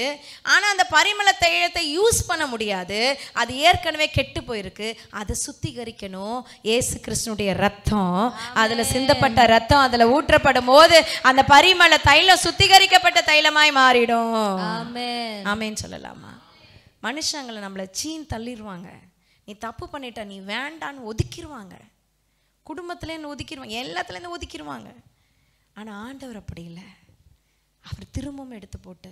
ஆனா அந்த பரிமள தைலத்தை யூஸ் பண்ண முடியாது, அது ஏற்கனவே கெட்டு போயிருக்கு. அதை சுத்திகரிக்கணும். இயேசு கிறிஸ்துனுடைய ரத்தம், அதுல சிந்தப்பட்ட ரத்தம் அதுல ஊற்றப்படும் போது அந்த பரிமள தைலம் சுத்திகரிக்கப்பட்ட தைலமாய் மாறிடும். ஆமென். ஆமென் சொல்லலாமா? மனுஷங்களை நம்மளை தள்ளிடுவாங்க. நீ தப்பு பண்ணிட்ட, நீ வேண்டான்னு ஒதுக்கிடுவாங்க. குடும்பத்துலேருந்து ஒதுக்கிடுவாங்க, எல்லாத்துலேருந்து ஒதுக்கிடுவாங்க. ஆனால் ஆண்டவர் அப்படி இல்லை. அவர் திரும்பவும் எடுத்து போட்டு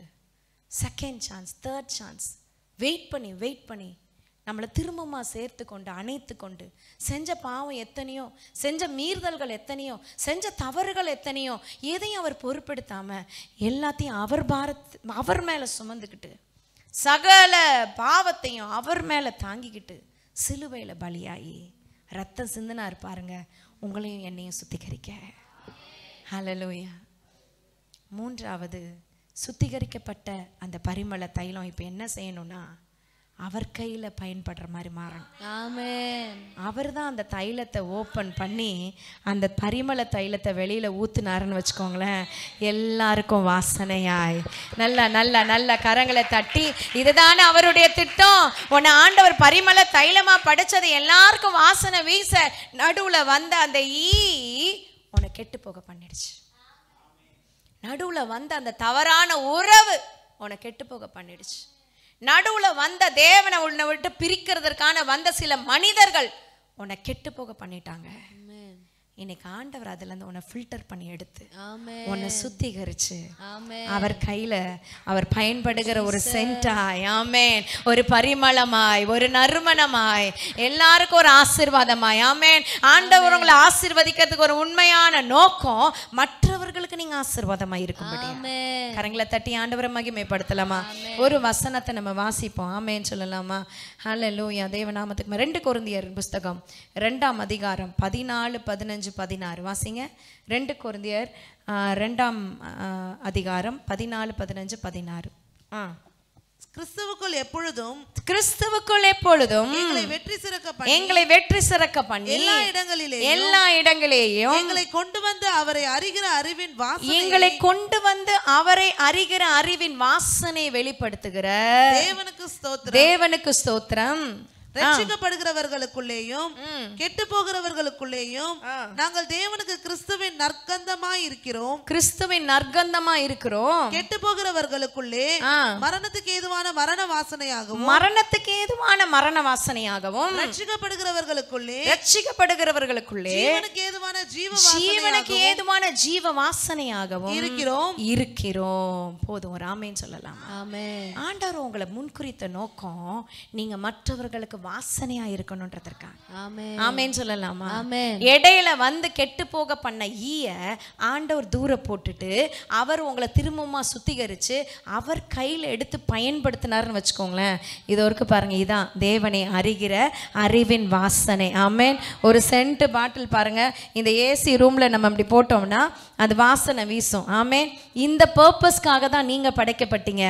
second chance, third chance wait பண்ணி நம்மளை திரும்பமாக சேர்த்து கொண்டு அணைத்து கொண்டு, செஞ்ச பாவம் எத்தனையோ, செஞ்ச மீறுதல்கள் எத்தனையோ, செஞ்ச தவறுகள் எத்தனையோ, எதையும் அவர் பொறுப்பெடுத்தாமல் எல்லாத்தையும் அவர் மேலே சுமந்துக்கிட்டு, சகல பாவத்தையும் அவர் மேலே தாங்கிக்கிட்டு சிலுவையில் பலியாகி ரத்தம் சிந்தினார் பாருங்க, உங்களையும் என்னையும் சுத்திகரிக்க. ஹல்லேலூயா. மூன்றாவது, சுத்திகரிக்கப்பட்ட அந்த பரிமள தைலம் இப்போ என்ன செய்யணும்னா, அவர் கையில பயன்படுற மாதிரி மாறணும். ஆமென். அவர் தான் அந்த தைலத்தை ஓப்பன் பண்ணி அந்த பரிமள தைலத்தை வெளியில ஊத்துனாருன்னு வச்சுக்கோங்களேன், எல்லாருக்கும் வாசனையாய் நல்ல நல்ல நல்ல கரங்களை தட்டி, இதுதானே அவருடைய திட்டம். உன்னை ஆண்டவர் பரிமள தைலமா படைச்சது எல்லாருக்கும் வாசனை வீச, நடுவுல வந்த அந்த ஈ உன்னை கெட்டு போக பண்ணிடுச்சு. நடுவுல வந்த அந்த தவறான உறவு உன்னை கெட்டு போக பண்ணிடுச்சு. நடுவுல வந்த தேவனை உன்னை விட்டு பிரிக்கிறதுக்கான வந்த சில மனிதர்கள் உன்னை கெட்டு போக பண்ணிட்டாங்க. இன்னைக்கு ஆண்டவர் அதுல இருந்து உன்னை ஃபில்டர் பண்ணி எடுத்து உன்னை சுத்திகரிச்சு அவர் கையில அவர் பயன்படுகிற ஒரு சென்டாய், ஆமேன், ஒரு பரிமளமாய், ஒரு நறுமணமாய், எல்லாருக்கும் ஒரு ஆசீர்வாதமாய், ஆமேன். ஆண்டவர் உங்களை ஆசீர்வதிக்கிறதுக்கு ஒரு உண்மையான நோக்கம் மற்றவர்களுக்கு நீங்க ஆசீர்வாதமாய் இருக்கும்படி. கரங்களை தட்டி ஆண்டவரை மகிமைப்படுத்தலாமா? ஒரு வசனத்தை நம்ம வாசிப்போம், ஆமேன் சொல்லலாமா? ஹல்லேலூயா. தேவநாமத்துக்கு 2 கொரிந்தியர் புஸ்தகம் 2ஆம் அதிகாரம் 14, 15, 16 வாசிங்க. 2 கொரிந்தியர் 2ஆம் அதிகாரம் 14, 15, 16. கிறிஸ்துவுக்குள் எப்பொழுதும் எங்களை வெற்றி சிறக்க பண்ணி எல்லா இடங்களிலேயும் எங்களை கொண்டு வந்து அவரை அறிகிற அறிவின் வாசனை வெளிப்படுத்துகிற தேவனுக்கு ஸ்தோத்திரம். ரட்சிக்கப்படுகிறவர்களுக்குள்ளேயும் கெட்டு போகிறவர்களுக்குள்ளேயும் நாங்கள் தேவனுக்கு கிறிஸ்துவின் நற்கந்தமாய் இருக்கிறோம். கெட்டு போகிறவர்களுக்குள்ளே மரணத்துக்கு ஏதுவான மரண வாசனையாகவும் ரட்சிக்கப்படுகிறவர்களுக்குள்ளே ஜீவனுக்கு ஏதுவான ஜீவ வாசனையாகவும் இருக்கிறோம். போதும், ஒரு ஆமென் சொல்லலாம். ஆண்டவர் உங்களை முன்குறித்த நோக்கம் நீங்க மற்றவர்களுக்கு வாசனையா இருக்கணும்ன்றதற்காக. ஆமென் சொல்லலாமா? இடையில வந்து கெட்டு போக பண்ண ஈய ஆண்டவர் தூர போட்டுட்டு அவர் உங்களை திரும்பமா சுத்திகரிச்சு அவர் கையில எடுத்து பயன்படுத்தினாருன்னு வச்சுக்கோங்களேன். இது வரைக்கும் பாருங்க, இதான் தேவனை அறிகிற அறிவின் வாசனை. ஆமென். ஒரு சென்ட் பாட்டில் பாருங்க, இந்த ஏசி ரூம்ல நம்ம அப்படி போட்டோம்னா அது வாசனை வீசும். ஆமென். இந்த பர்பஸ்க்காக தான் நீங்க படைக்கப்பட்டீங்க.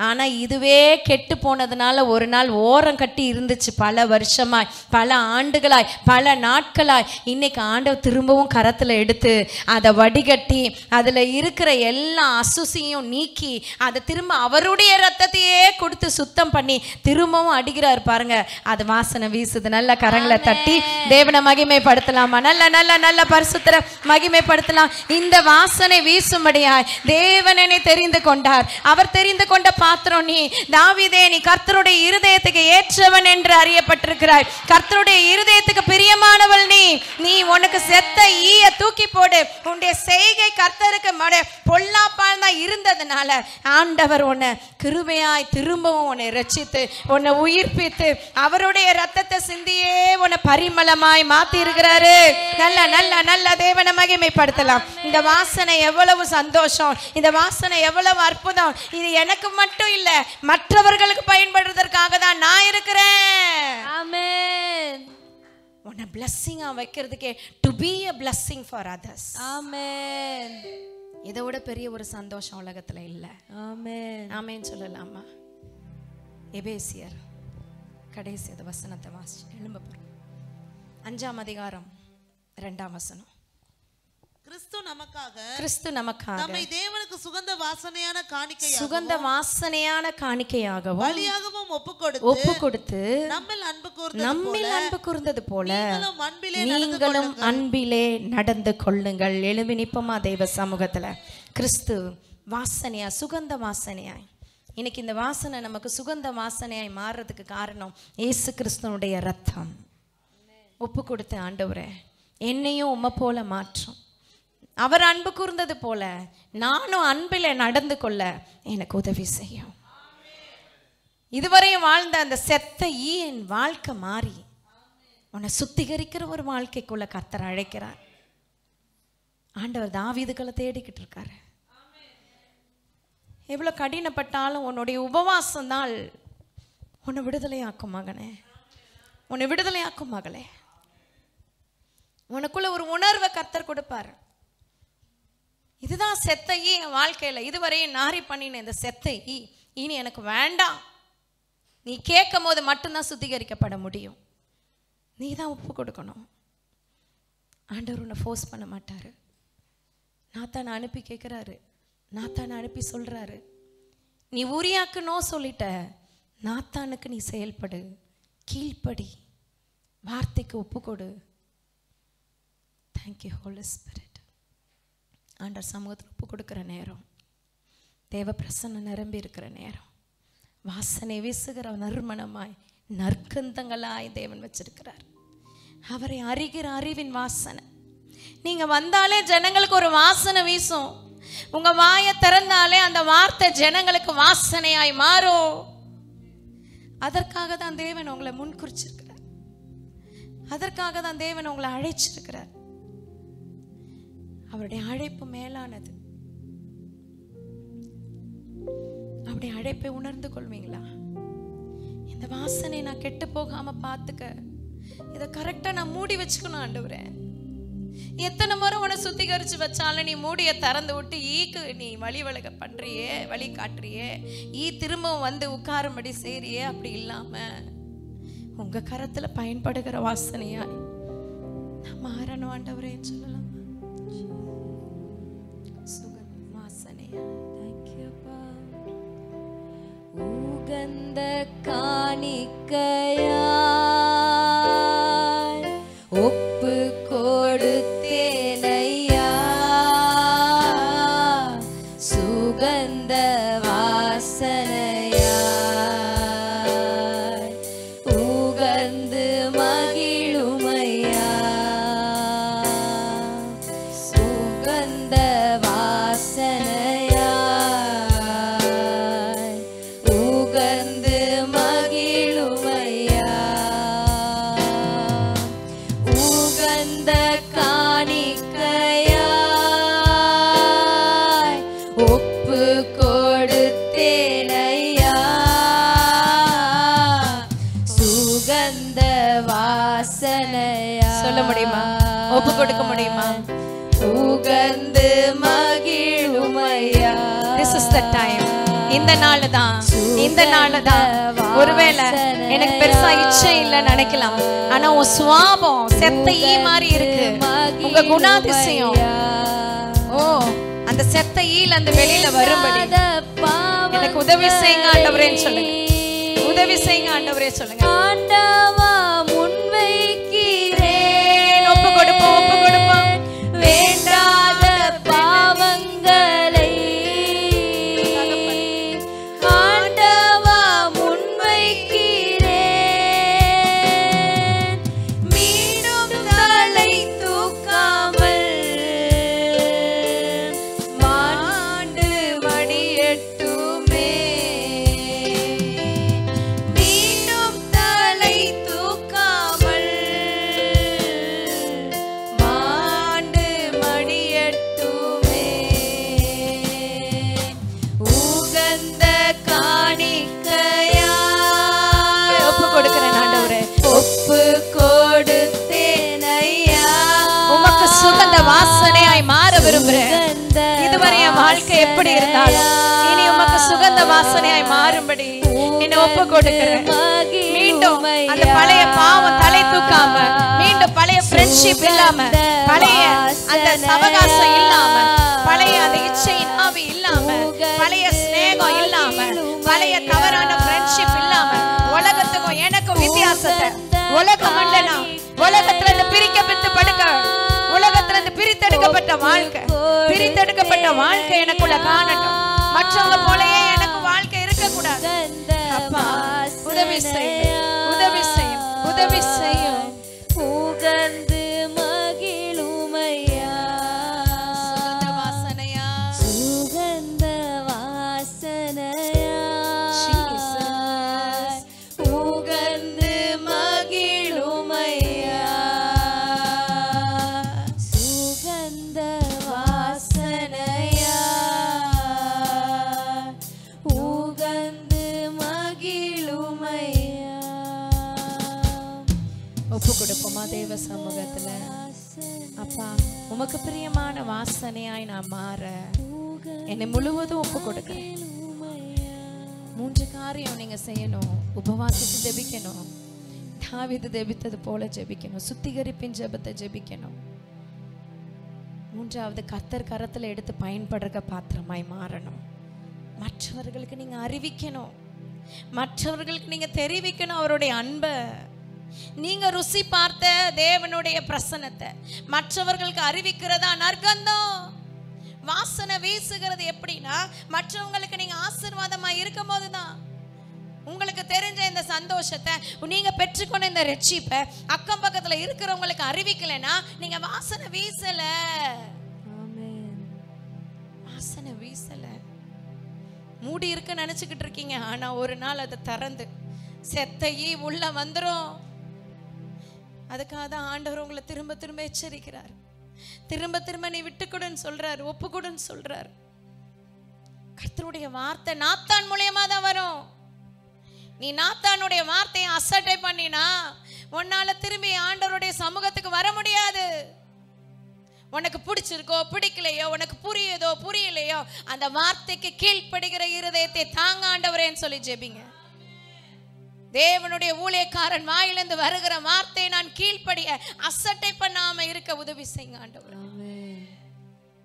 ஆனா இதுவே கெட்டு போனதுனால ஒரு நாள் ஓரம் கட்டி இருந்துச்சு. பல வருஷமாய், பல ஆண்டுகளாய், பல நாட்களாய். இன்னைக்கு ஆண்டவர் திரும்பவும் கரத்துல எடுத்து அதை வடிகட்டி அதுல இருக்கிற எல்லா அசுசியும் நீக்கி அதை திரும்ப அவருடைய ரத்தத்தையே கொடுத்து சுத்தம் பண்ணி திரும்பவும் அடிக்கிறார் பாருங்க. அது வாசனை வீசுது. நல்ல கரங்களை தட்டி தேவனை மகிமைப்படுத்தலாமா? நல்ல நல்ல நல்ல பரிசுத்தரை மகிமைப்படுத்தலாம். இந்த வாசனை வீசும்படியாய் தேவன் என்னை தெரிந்து கொண்டார். அவர் தெரிந்து கொண்ட பாத்திரம் நீ. தாவீதே, நீ கர்த்தருடைய இருதயத்துக்கு ஏற்றவன் என்று அறியப்பட்டிருக்கிறாய். கர்த்தருடைய இருதயத்துக்கு பிரியமானவள் நீ. நீ உனக்கு செத்த ஈய தூக்கி போடு. உன்னுடைய செய்கை கர்த்தருக்கு பொல்லாப்பால் தான் இருந்ததுனால ஆண்டவர் உன்னை கிருபையாய் திரும்பவும் உன்னை ரட்சித்து உன்னை உயிர்ப்பித்து அவருடைய ரத்தத்தை சிந்தியே உன்னை பரிமளமாய் மாத்தி இருக்கிறாரு. நல்ல நல்ல நல்ல தேவனை மகிமைப்படுத்தலாம். இந்த வாசனை எவ்வளவு சந்தோஷம், இந்த வாசனை எவ்வளவு அற்புதம். இது எனக்கு மட்டும் இல்ல, மற்றவர்களுக்கு பயன்படுறதற்காக தான் நான் இருக்கிறேன். ஆமென். உன்னை பிளஸ்ஸிங்கா வைக்கிறதுக்கே to be a blessing for others. ஆமென். இதை விட பெரிய ஒரு சந்தோஷம் உலகத்துல இல்ல. ஆமென். ஆமென் சொல்லலாமா? எபேசியர் கடைசி வசனத்தை வாசி எழும்ப போறோம். 5ஆம் அதிகாரம் 2ஆம் வசனம். கிறிஸ்து நமக்காக நம்மை தேவனுக்கு சுகந்த வாசனையான காணிக்கையாகவும் பலியாகவும் ஒப்பு கொடுத்து நம்மில் அன்பு கூர்ந்தது போல நீங்களும் அன்பிலே நடந்து கொள்ளுங்கள். எழும்பி நிப்போமா தேவ சமூகத்துல? கிறிஸ்து வாசனையா, சுகந்த வாசனையாய். இன்னைக்கு இந்த வாசனை நமக்கு சுகந்த வாசனையாய் மாறுறதுக்கு காரணம் இயேசு கிறிஸ்துனுடைய ரத்தம். ஒப்பு கொடுத்த ஆண்டவரே, என்னையும் உம்மை போல மாற்றும். அவர் அன்பு கூர்ந்தது போல நானும் அன்பில் நடந்து கொள்ள எனக்கு உதவி செய்யும். இதுவரையும் வாழ்ந்த அந்த செத்த ஈயின் வாழ்க்கை மாறி உன்னை சுத்திகரிக்கிற ஒரு வாழ்க்கைக்குள்ள கர்த்தர் அழைக்கிறார். ஆண்டவர் தாவீதுகளை தேடிக்கிட்டு இருக்காரு. எவ்வளவு கடினப்பட்டாலும் உன்னுடைய உபவாசம் தான் உன்னை விடுதலையாக்கும் மகனே, உன்னை விடுதலையாக்கும் மகளே. உனக்குள்ள ஒரு உணர்வை கர்த்தர் கொடுப்பார். இதுதான் செத்த ஈ என் வாழ்க்கையில இதுவரையும் நாரி பண்ணின இந்த செத்த ஈ இனி எனக்கு வேண்டாம். நீ கேட்கும் போது மட்டும்தான் சுத்திகரிக்கப்பட முடியும். நீ தான் ஒப்பு கொடுக்கணும். ஆண்டவர் உன்னை ஃபோர்ஸ் பண்ண மாட்டார். நாத்தானை அனுப்பி கேட்குறாரு, நாத்தானை அனுப்பி சொல்கிறாரு, நீ உரியாக்கு நோ சொல்லிட்ட, நாத்தானுக்கு நீ செயல்படு, கீழ்ப்படி, வார்த்தைக்கு ஒப்பு கொடு. Thank you holy spirit. ஆண்டவர் சமூகத்தில் ஒப்பு கொடுக்குற நேரம், தேவ பிரசன்னம் நிரம்பி இருக்கிற நேரம், வாசனை வீசுகிற நறுமணமாய் நற்கந்தங்களாய் தேவன் வச்சிருக்கிறார். அவரை அறிகிற அறிவின் வாசனை. நீங்க வந்தாலே ஜனங்களுக்கு ஒரு வாசனை வீசும். உங்க வாயை திறந்தாலே அந்த வார்த்தை ஜனங்களுக்கு வாசனையாய் மாறும். அதற்காக தான் தேவன் உங்களை முன்குறிச்சிருக்கிறார். அதற்காக தான் தேவன் உங்களை அழைச்சிருக்கிறார். அவருடைய அழைப்பு மேலானது. அவருடைய அழைப்பை உணர்ந்து கொள்வீங்களா? இந்த வாசனை நான் கெட்டு போகாம பார்த்துக்க, இதை கரெக்டா நான் மூடி வச்சுக்கணும் ஆண்டவரே. எத்தனை முறை உன்னை சுத்திகரிச்சு வச்சாலும் நீ மூடியை திறந்து விட்டு ஈக்கு நீ வழி விலக பண்றியே, வழி காட்டுறியே, ஈ திரும்பவும் வந்து உட்காரும்படி செய்றியே. அப்படி இல்லாம உங்க கரத்துல பயன்படுகிற வாசனையா நான் மாறணும் ஆண்டவரேன்னு சொல்லலாம். வாசனையா உகந்த காணிக்கையா ஒப்பு கொடுத்தேனையா, சுகந்த வாசனையா உகந்து மகிழுமையா, சுகந்த வாசனையா உகந்து மகிழுமையா, உகந்த காணிக்கையா ஒப்பு கொடுத்தேனையா, சுகந்த வாசனையா. சொல்ல முடியுமா? ஒப்பு கொடுக்க முடியுமா? உகந்து மகிழுமையா. This is the time. இந்த நாள் தான், இந்த நாள் தான். ஒருவேளை எனக்கு பெருசா இச்சை இல்லை நினைக்கலாம், ஆனா உன் சுவாபம் செத்த ஈ மாதிரி இருக்கு. உங்க குணாதிசயம் ஓ அந்த செத்த ஈல அந்த வெளியில வரும்படி எனக்கு உதவி செய்யுங்க ஆண்டவரேன்னு சொல்லுங்க. உதவி செய்யுங்க ஆண்டவரே சொல்லுங்க. ஆண்டவா முன்வைக்கிறேன், ஒப்பு கொடுப்போம், ஒப்பு கொடுப்போம். வேண்டாத பாவங்களை ஆண்டவா முன்வைக்கிறேன், மீண்டும் தலை தூக்காமல் மாண்டு மடியட்டுமே, மீண்டும் தலை தூக்காமல் மாண்டு மடியட்டுமே, உகந்த காணிக்கையா ஒப்பு கொடுக்கிறேன் ஆண்டவரே. ஒப்பு கொடுத்தேனையா, உமக்கு சுகந்த வாசனையாய் மாற விரும்புறேன். இதுவரை என் வாழ்க்கை எப்படி இருந்தாலும் இனி உமக்கு சுகந்த வாசனையாய் மாறும்படி என்னை ஒப்பு கொடுக்கிறேன். மீண்டும் அந்த பழைய பாவம் தலை தூக்காம, மீண்டும் பழைய ஃப்ரெண்ட்ஷிப் இல்லாம, பழைய அந்த சவகாசம் இல்லாம, பழைய அந்த இச்சையின் ஆவி இல்லாம, பழைய ஸ்நேகம் இல்லாம, பழைய தவறான ஃப்ரெண்ட்ஷிப் இல்லாம, உலகத்துக்கும் எனக்கும் வித்தியாசத்தை, உலகம் இல்லைனா உலகத்துல இருந்து பிரிக்கப்பட்டு படுக்க, உலகத்துல இருந்து பிரித்தெடுக்கப்பட்ட வாழ்க்கை, பிரித்தெடுக்கப்பட்ட வாழ்க்கை எனக்குள்ள காணட்டும். மற்றவங்க போலயே எனக்கு வாழ்க்கை இருக்க கூடாது. அப்பா உதவி செய்யும், உதவி செய்யும், உதவி செய்யும். உகந்து மகிழுமையா, சுகந்த வாசனையா, சுகந்த வாசனையா உகந்து மகிழுமையா, சுகந்த வாசனையா உகந்து மகிழுமையா. ஒப்பு கொடுப்போமா தேவ சமூகத்துல? அப்பா உமக்கு பிரியமான வாசனையாய் நான் மாற என்னை முழுவதும் ஒப்பு கொடுக்கிறேன். 3 காரியம் நீங்க செய்யணும். உபவாசித்து ஜெபிக்கணும், தாவீது ஜெபித்தது போல ஜெபிக்கணும், சுத்திகரிப்பின் ஜெபத்தை ஜெபிக்கணும். 3வது கர்த்தர் கரத்துல எடுத்து பயன்படுற பாத்திரமாய் மாறணும். மற்றவர்களுக்கு நீங்க அறிவிக்கணும், மற்றவர்களுக்கு நீங்க தெரிவிக்கணும் அவருடைய அன்பை. நீங்க ருசி பார்த்த தேவனுடைய பிரசன்னத்தை மற்றவர்களுக்கு அறிவிக்கிறதா நற்கந்தம். வாசனை வீசுகிறது எப்படின்னா, மற்றவங்களுக்கு நீங்க ஆசீர்வாதமா இருக்கும் போதுதான். உங்களுக்கு தெரிஞ்ச இந்த சந்தோஷத்தை, நீங்க பெற்றுக்கொண்ட இந்த ரட்சிப்பை அக்கம் பக்கத்துல இருக்கிறவங்களுக்கு அறிவிக்கலைன்னா நீங்க வாசனை வீசல. வாசனை வீசல. மூடி இருக்குன்னு நினைச்சுக்கிட்டு இருக்கீங்க, ஆனா ஒரு நாள் அதை திறந்து செத்தையே உள்ள வந்துரும். அதுக்காக தான் ஆண்டவர் உங்களை திரும்ப திரும்ப எச்சரிக்கிறார். திரும்ப திரும்ப நீ விட்டுக்கூடன்னு சொல்றாரு, ஒப்புக்கூடன்னு சொல்றாரு. கர்த்தருடைய வார்த்தை நாத்தான் மூலியமா தான் வரும். நீ நாத்தானுடைய வார்த்தையை அசட்டை பண்ணினா உன்னால திரும்பி ஆண்டவருடைய சமூகத்துக்கு வர முடியாது. உனக்கு பிடிச்சிருக்கோ பிடிக்கலையோ, உனக்கு புரியுதோ புரியலையோ, அந்த வார்த்தைக்கு கீழ்ப்படுகிற இருதயத்தை தாங்க ஆண்டவரேன்னு சொல்லி ஜெபிங்க. தேவனுடைய ஊழியக்காரன் வாயிலிருந்து வருகிற வார்த்தையை நான் கீழ்ப்படிய அசட்டை பண்ணாம இருக்க உதவி செய்யுங்க ஆண்டவர்.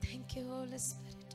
Thank you Holy Spirit.